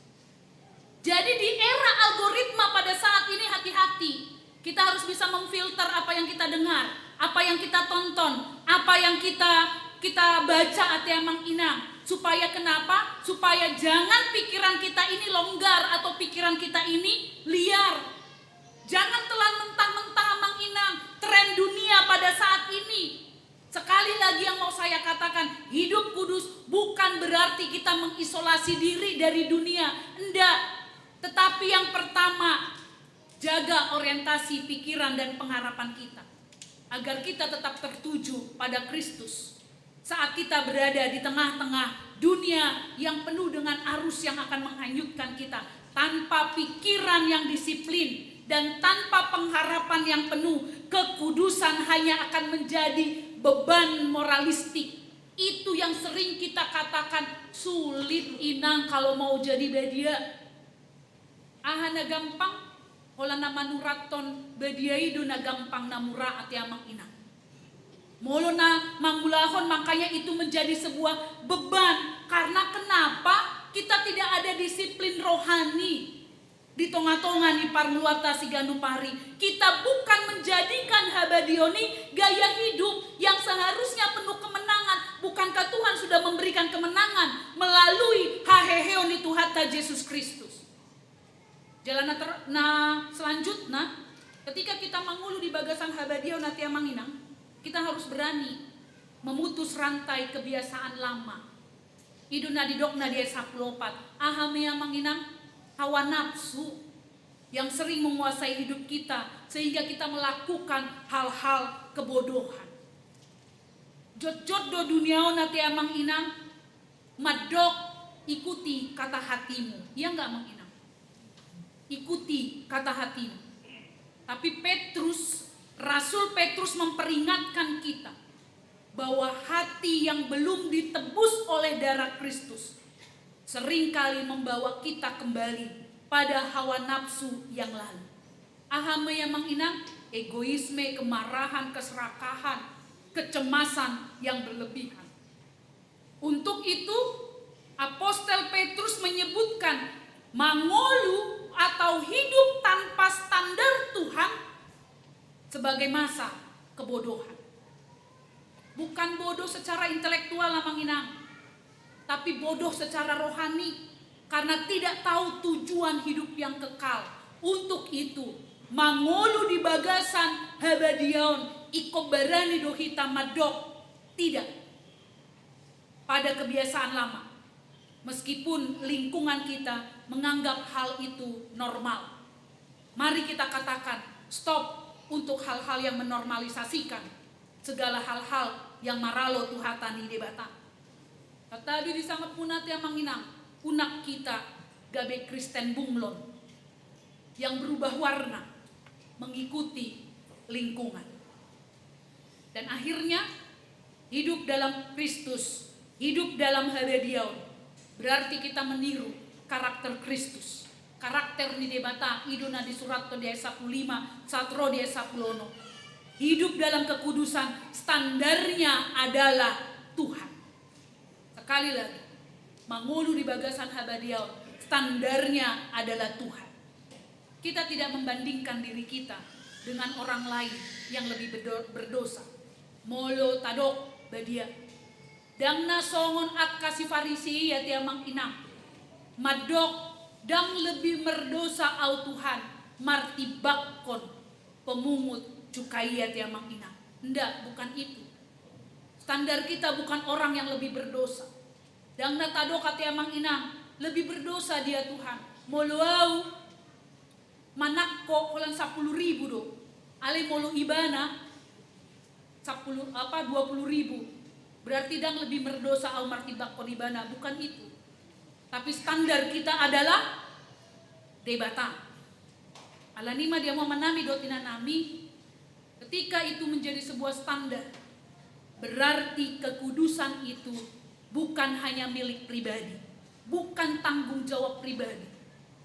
Jadi di era algoritma pada saat ini hati-hati. Kita harus bisa memfilter apa yang kita dengar, apa yang kita tonton, apa yang kita baca atiamang inang. Supaya kenapa? Supaya jangan pikiran kita ini longgar atau pikiran kita ini liar. Jangan telan mentah-mentah amang inang tren dunia pada saat ini. Sekali lagi yang mau saya katakan, hidup kudus bukan berarti kita mengisolasi diri dari dunia. Enggak. Tetapi yang pertama, jaga orientasi pikiran dan pengharapan kita. Agar kita tetap tertuju pada Kristus. Saat kita berada di tengah-tengah dunia yang penuh dengan arus yang akan menghanyutkan kita. Tanpa pikiran yang disiplin dan tanpa pengharapan yang penuh, kekudusan hanya akan menjadi beban moralistik. Itu yang sering kita katakan sulit inang kalau mau jadi bedia. Ahana gampang, hola nama nuraton bedia itu na gampang namura ati amang inang. Molo na mangulahon makanya itu menjadi sebuah beban. Karena kenapa? Kita tidak ada disiplin rohani. Di tonga-tonga ni parluata si Ganupari, kita bukan menjadikan Habadioni gaya hidup yang seharusnya penuh kemenangan. Bukankah Tuhan sudah memberikan kemenangan melalui haheheoni Tuhata Yesus Kristus? Jalan selanjutnya, ketika kita mengulu di bagasan Habadion atiamang inang, kita harus berani memutus rantai kebiasaan lama. Iduna didokna dia 14. Ahamea manginang hawa nafsu yang sering menguasai hidup kita sehingga kita melakukan hal-hal kebodohan. Jot-jot do duniaon nati amang inang madok ikuti kata hatimu. Ya enggak amang inang? Ikuti kata hatimu. Tapi Rasul Petrus memperingatkan kita bahwa hati yang belum ditebus oleh darah Kristus seringkali membawa kita kembali pada hawa nafsu yang lalu. Ahame yang menginang egoisme, kemarahan, keserakahan, kecemasan yang berlebihan. Untuk itu Apostel Petrus menyebutkan mangolu atau hidup tanpa standar Tuhan sebagai masa kebodohan. Bukan bodoh secara intelektual amang inang, tapi bodoh secara rohani. karena tidak tahu tujuan hidup yang kekal. Untuk itu, mangolu di bagasan habadiaon iko barani do hita madok. Tidak. Pada kebiasaan lama. Meskipun lingkungan kita menganggap hal itu normal. Mari kita katakan stop untuk hal-hal yang menormalisasikan segala hal-hal yang maralo tuhatani debata. Tadi disangat punat yang manginang, punak kita gabe Kristen bunglon yang berubah warna mengikuti lingkungan. Dan akhirnya hidup dalam Kristus, hidup dalam habadiaon, berarti kita meniru karakter Kristus. Karakter ni debata iduna di surat di ayat 15 satro di ayat 10. Hidup dalam kekudusan standarnya adalah Tuhan. Sekali lagi, mangulu di bagasan habadiaon standarnya adalah Tuhan. Kita tidak membandingkan diri kita dengan orang lain yang lebih berdosa. Molo tadok badia. Dangna songon ak kasih farisi ya tiamang inam. Madok dang lebih berdosa au Tuhan martibakon pemungut cukai ya tiamang inam. Ndak, bukan itu. Standar kita bukan orang yang lebih berdosa. Dangna tadok tiamang inam lebih berdosa dia Tuhan. Molo au manakko kolan 10.000 do. Ale molo ibana 20.000. Berarti dang lebih berdosa au martibakon ibana, bukan itu. Tapi standar kita adalah debata. Alanima dia mau menami dotina nami. Ketika itu menjadi sebuah standar, berarti kekudusan itu bukan hanya milik pribadi, bukan tanggung jawab pribadi,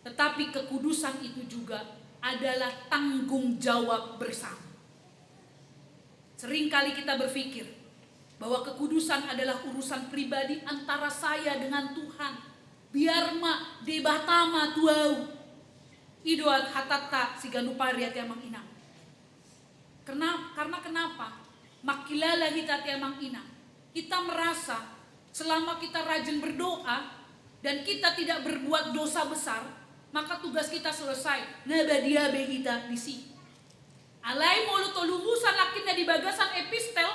tetapi kekudusan itu juga adalah tanggung jawab bersama. Seringkali kita berpikir bahwa kekudusan adalah urusan pribadi antara saya dengan Tuhan. Biar ma debatama tuau idoat hatata si ganupari atiamang inang. Karena kenapa? Makilala hita atiamang inang. Kita merasa selama kita rajin berdoa dan kita tidak berbuat dosa besar, maka tugas kita selesai. Nabadia behita disi. Alai mulu tolumusan lakinnya di bagasan epistel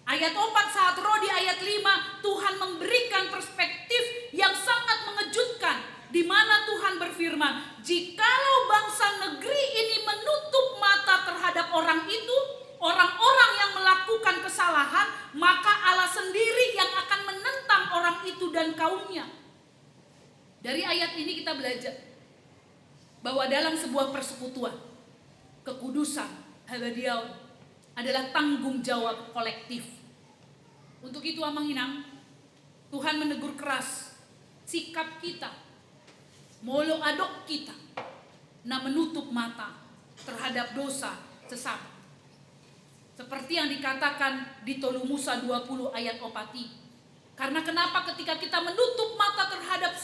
ayat 4 saat roh di ayat 5 Tuhan memberikan perspektif yang sangat mengejutkan, di mana Tuhan berfirman, jikalau bangsa negeri ini menutup mata terhadap orang itu, orang-orang yang melakukan kesalahan, maka Allah sendiri yang akan menentang orang itu dan kaumnya. Dari ayat ini kita belajar bahwa dalam sebuah persekutuan, kekudusan habadiaon adalah tanggung jawab kolektif. Untuk itu amang inang, Tuhan menegur keras sikap kita, molo adok kita, na menutup mata terhadap dosa sesama. Seperti yang dikatakan di Tolu Musa 20 ayat opati. Karena kenapa ketika kita menutup mata terhadap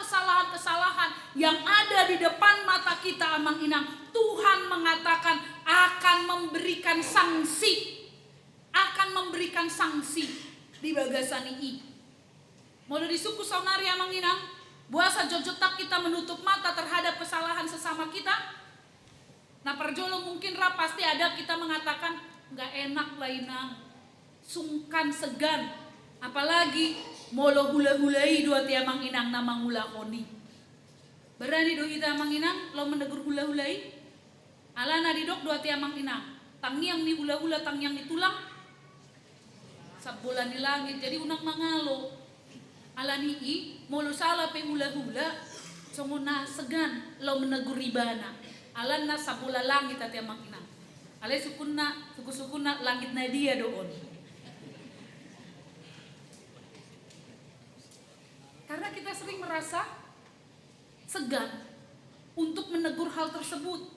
kesalahan-kesalahan yang ada di depan mata kita amang inang, Tuhan mengatakan akan memberikan sanksi. Akan memberikan sanksi di bagasani i. Mula di suku saunari amang inang, buasa jojotak kita menutup mata terhadap kesalahan sesama kita. Nah perjolo mungkin pasti ada kita mengatakan nggak enak lah inang, sungkan segan, apalagi molo hula-hulai dua tiamang inang namang hula koni. Berani do kita amang inang lo menegur hula-hulai, alana didok dua tiamang inang, tangiang ni hula-hula tangiang ni tulang. Sabulan di langit jadi unang mangalo alani i molo salah pe hula-hula songona segan lo menegur ribana alanna sabula langit ati amang inang alai suku-sukuna langit na dia doon. Karena kita sering merasa segan untuk menegur hal tersebut.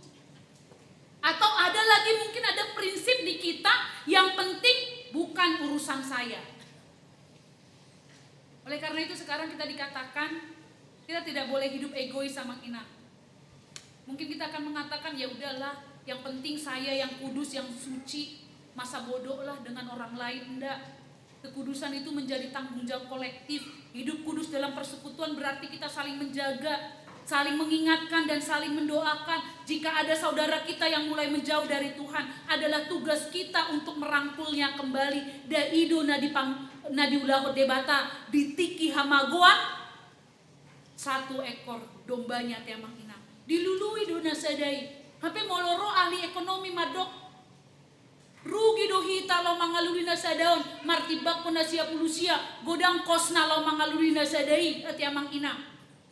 Atau ada lagi mungkin ada prinsip di kita yang penting bukan urusan saya. Oleh karena itu sekarang kita dikatakan kita tidak boleh hidup egois sama inang. Mungkin kita akan mengatakan ya udahlah, yang penting saya yang kudus, yang suci, masa bodoh lah dengan orang lain. Enggak. Kekudusan itu menjadi tanggung jawab kolektif. Hidup kudus dalam persekutuan berarti kita saling menjaga, saling mengingatkan dan saling mendoakan. Jika ada saudara kita yang mulai menjauh dari Tuhan, adalah tugas kita untuk merangkulnya kembali. Daido nadiulah debata ditiki hamagoan, satu ekor dombanya tiamang inang dilului dona sadai hape moloro ahli ekonomi madok rugi dohita lo mangaluli nasa daun martibak pun nasia pulusia godang kosna lo mangaluli nasa dai ati amang inang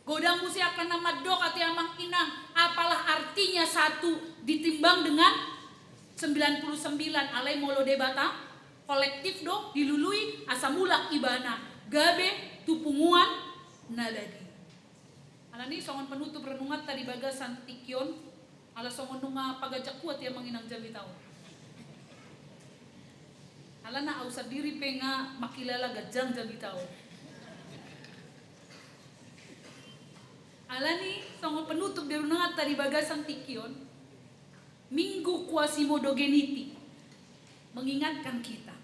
godang musi akan nama dok ati amang inang. Apalah artinya satu ditimbang dengan 99 alai molo debata kolektif do dilului asamulak ibana gabe tupunguan nadadi. Alani songon penutup renungan tadi bagasan tikion ala songon nunga pagajak kuat ya manginang jami tau. Ala na ausad diri penga makilala gajang jami tau. Alani songon penutup di renungan tadi bagasan tikion minggu kuasimo dogeniti mengingatkan kita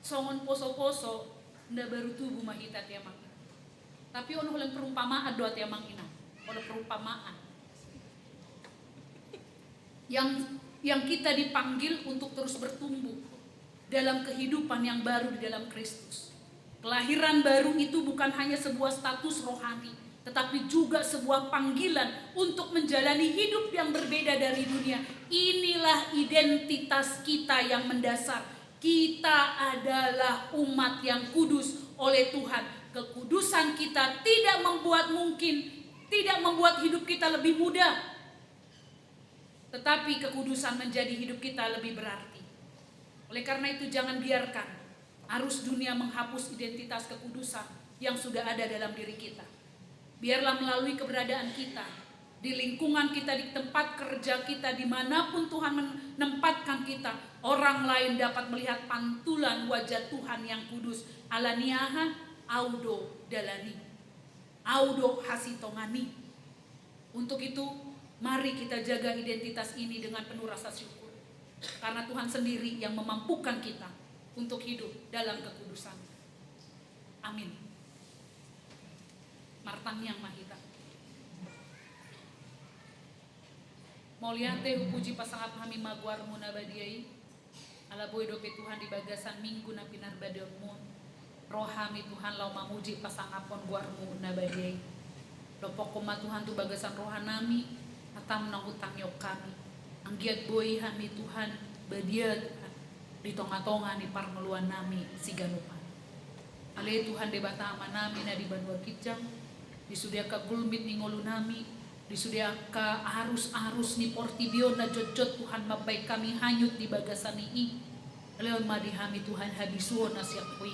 songon poso-poso nda baru tubuh mahita tiamang. Tapi ono hulang perumpamaan doa tiamang ina. Ono perumpamaan yang kita dipanggil untuk terus bertumbuh dalam kehidupan yang baru di dalam Kristus. Kelahiran baru itu bukan hanya sebuah status rohani, tetapi juga sebuah panggilan untuk menjalani hidup yang berbeda dari dunia. Inilah identitas kita yang mendasar. Kita adalah umat yang kudus oleh Tuhan. Kekudusan kita tidak membuat hidup kita lebih mudah, tetapi kekudusan menjadi hidup kita lebih berarti. Oleh karena itu jangan biarkan arus dunia menghapus identitas kekudusan yang sudah ada dalam diri kita. Biarlah melalui keberadaan kita, di lingkungan kita, di tempat kerja kita, dimanapun Tuhan menempatkan kita, orang lain dapat melihat pantulan wajah Tuhan yang kudus. Alaniaha audo dalani, audo hasitongani. Untuk itu mari kita jaga identitas ini dengan penuh rasa syukur, karena Tuhan sendiri yang memampukan kita untuk hidup dalam kekudusan. Amin. Martang yang mahita. Moliate hupuji pasangap hami maguar munabadiai. Ala boy dope Tuhan di bagasan minggu na pinar badamon. Rohami Tuhan lau mamuji pasangapon guarmu nabadiai. Lopok koma Tuhan tu bagasan rohanami atam nang utang yok kami. Anggiat boy hami Tuhan badia Tuhan di tonga-tonga ni parmeluan nami siganupan. Ale Tuhan debata amanami na di banua kijang. Disudiaka gulmit ni ngolu nami, disudiaka arus-arus ni portibion na jojot Tuhan mabay kami hanyut di bagasan ni leon madihami Tuhan habisuon na siyak kui.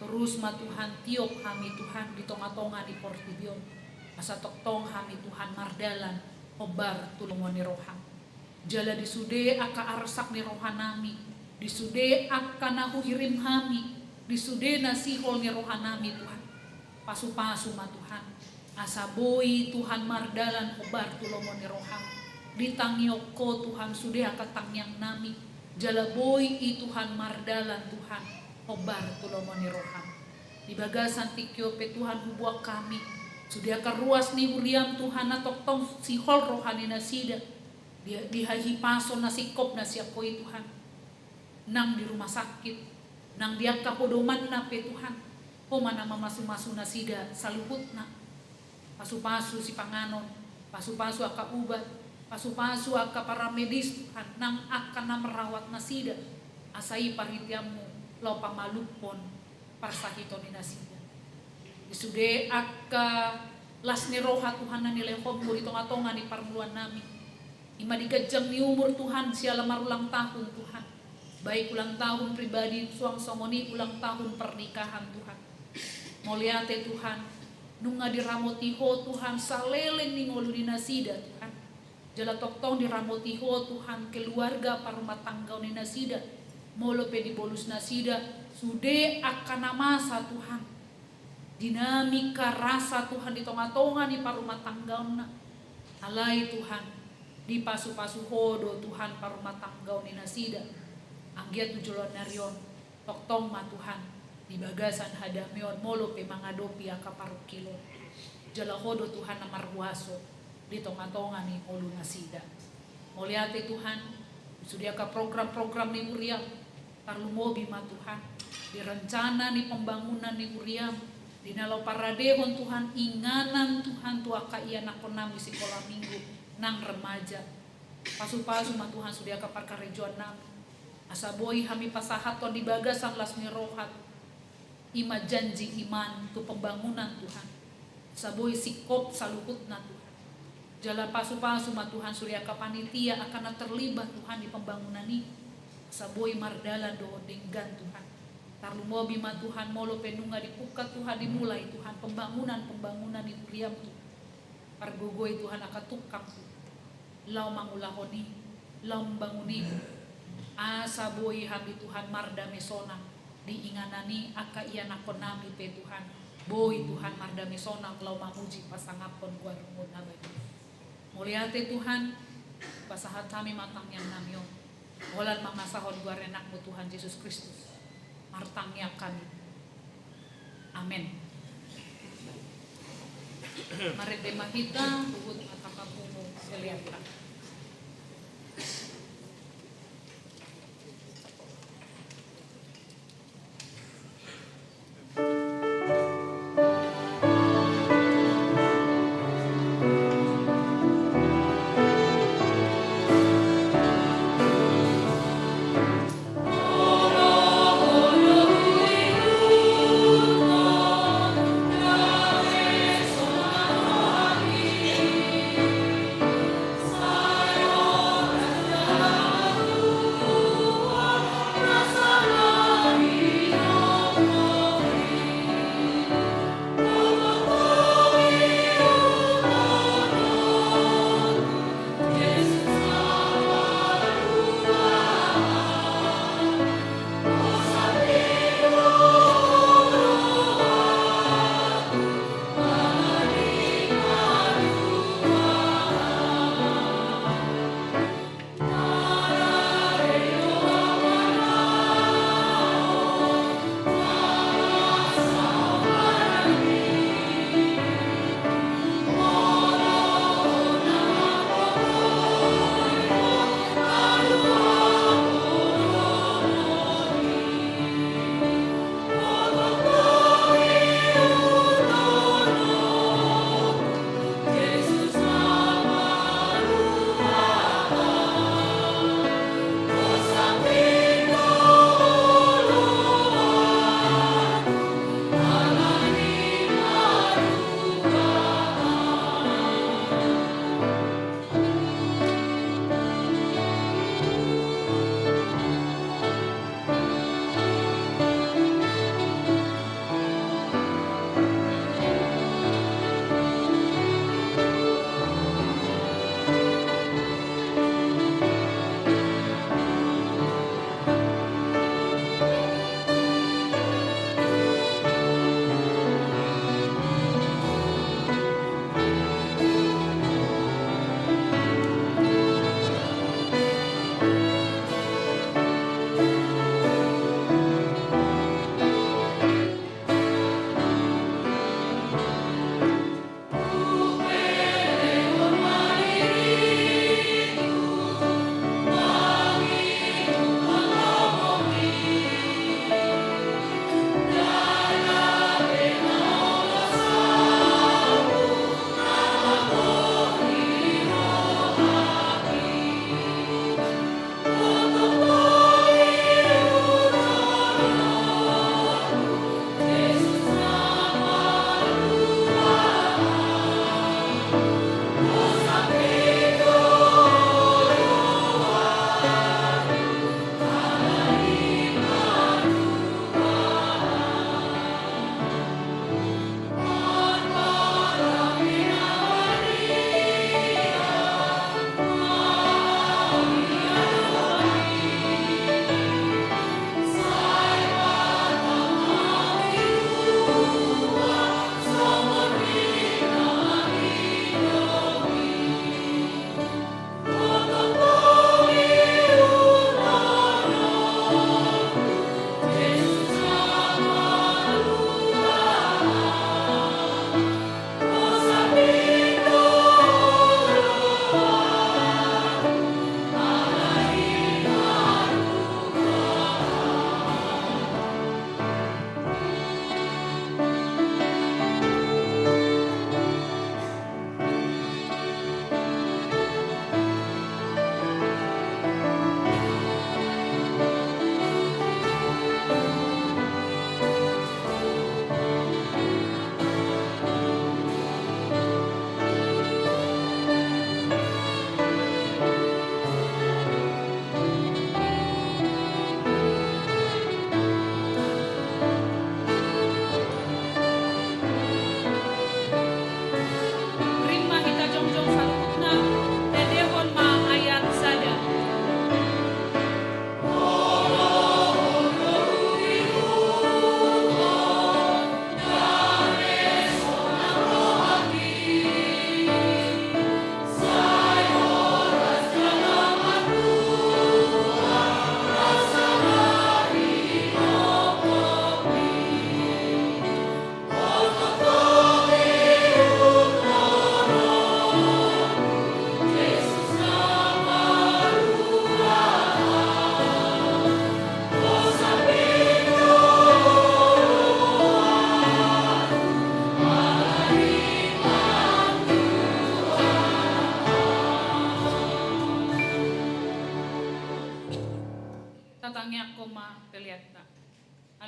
Terus ma Tuhan tiop kami Tuhan di tonga-tonga di portibion. Asa toktong kami Tuhan mardalan obar tulungan ni rohang. Jala disude aka arsak ni rohanami, disude aka nahu hirim kami, disude nasihol ni rohanami Tuhan. Pasu-pasu ma Tuhan. Asa boy Tuhan mardalan obar tulungan ni rohang. Ditangyoko Tuhan sude aka tangyang nami. Jala boy i Tuhan mardalan Tuhan. Obar tulungan ni rohang. Di bagasan tikyope Tuhan hubuak kami. Sudah keruas ni huriam Tuhan na toktong sihol rohani nasida. Dihahipason na sikop na siya koi Tuhan. Nang di rumah sakit. Nang diak kapodoman na pe Tuhan. Pumana mamasu-masu nasida saluhut na. Pasu-pasu si panganon. Pasu-pasu aka ubat. Pasu-pasu aka para medis Tuhan. Nang akan na merawat nasida. Asai paritiamu. Lau pamalupon parsahiton inasida. Isude akka las ni roha Tuhan na nilehom mo di tonga-tonga ni parmuluan nami. Ima digajang ni umur Tuhan siya lamar ulang tahun Tuhan. Baik ulang tahun pribadi suang songoni ulang tahun pernikahan Tuhan. Moliate Tuhan nunga diramotiho Tuhan saleleng ni ngolu dinasida Tuhan. Jala toktong diramotiho Tuhan keluarga parumah tangga ni nasida. Molo pe di bolus nasida sude akan namasa Tuhan. Dinamika rasa Tuhan di tonga-tonga ni parumah tanggauna. Alai Tuhan di pasu-pasu hodo Tuhan parumah tanggau ni nasida. Anggia tujulon narion toktong ma Tuhan di bagasan hadamion molo pe mangadopi akaparukilo jalahodo Tuhan na marhuaso di tonga-tonga ni molo nasida moliate Tuhan sudia ka program-program ni Uriam tarlumobi ma Tuhan di rencana ni pembangunan ni Uriam di nalau paradehon Tuhan inganan Tuhan tua ka iya nakonami sekolah minggu nang remaja pasu-pasu ma Tuhan sudia ka parkarejoan nam asaboi hami pasahaton di bagasan lasmi rohat ima janji iman tu pembangunan Tuhan saboi sikop saluhut na Tuhan jalan pasu-pasu ma Tuhan surya ka panitia akan terlibat Tuhan di pembangunan ini saboi mardala do denggan Tuhan tarlumobi ma Tuhan molo penunga dipuka Tuhan dimulai Tuhan pembangunan itu riam Tuhan pargogoi Tuhan akan tukang lau mangulahoni lau membanguni asa boi habi Tuhan marda mesona diinganani aka iya nakonami pe Tuhan boi Tuhan marda mesona lau mamuji pasangapon gua rumut abadi muliate Tuhan pasahat kami matang yang namyo walan mangasahon gua renakmu Tuhan Yesus Kristus martangnya kami amin. Mari demahita buhut matakapumo seliata. Sa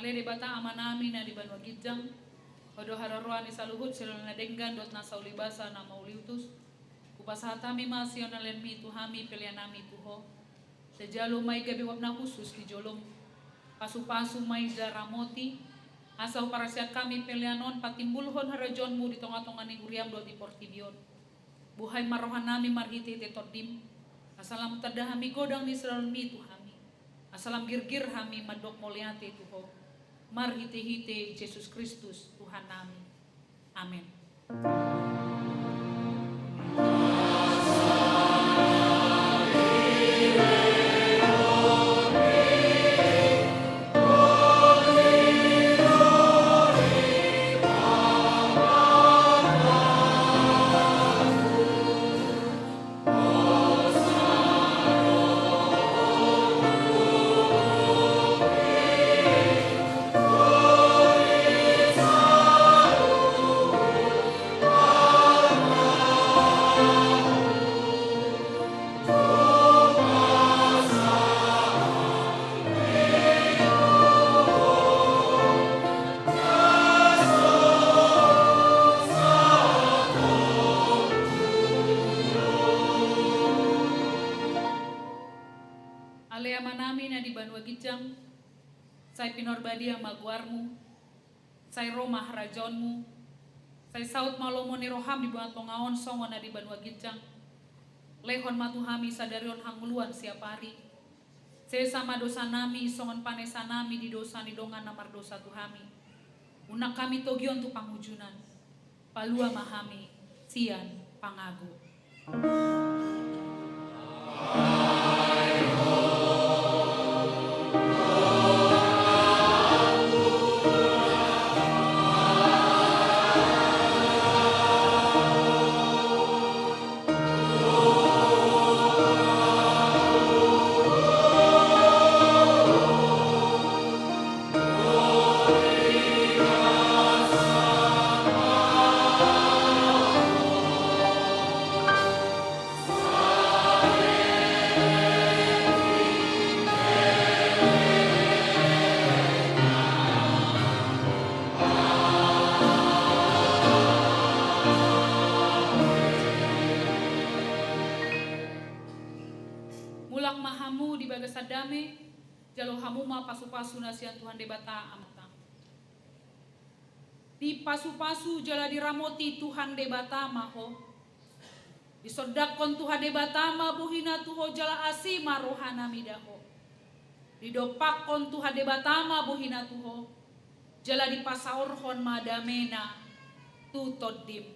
Ale di bata amanami na di banwa gidjang. Odo hararuan isa luhut sila na denggan dot nasa ulibasa na mauliutus. Kupasatami masyo na lenmi tuhami pilianami tuho. Sejalo may gabi wap na khusus di jolong. Pasu-pasu may daramoti. Asaw para siya kami pilianon patimbulhon harajon mo di tonga-tonga ni Uriam dot di Portibion. Buhay marohan nami marhiti tetodim. Asalam tadahami godang ni seralmi tuhami. Asalam girgir hami madok moliate tuho. Marhite-hite Yesus Kristus Tuhan nami. Amin. Aleama nami na di banwa gidjang, say pinorbadia magwarmu, say Roma harajonmu, say saut malomo ni roham di buat tongaon songo na di banwa gidjang, lehon matuhami sadarion hanguluan siap hari, say sama dosa nami songon panesa nami di dosa ni dongan namar dosa tuhami, unak kami togion tu panghujunan, palua mahami, sian pangagu. Mulak mahamu di bagas adame, jalo hamuma pasu-pasu nasian Tuhan debata amatang. Di pasu-pasu jala diramoti Tuhan debata maho. Disodakon Tuhan debata ma buhina tuho jala asima rohana midaho. Didopakon Tuhan debata ma buhina tuho, jala dipasaorhon madamena tutodim.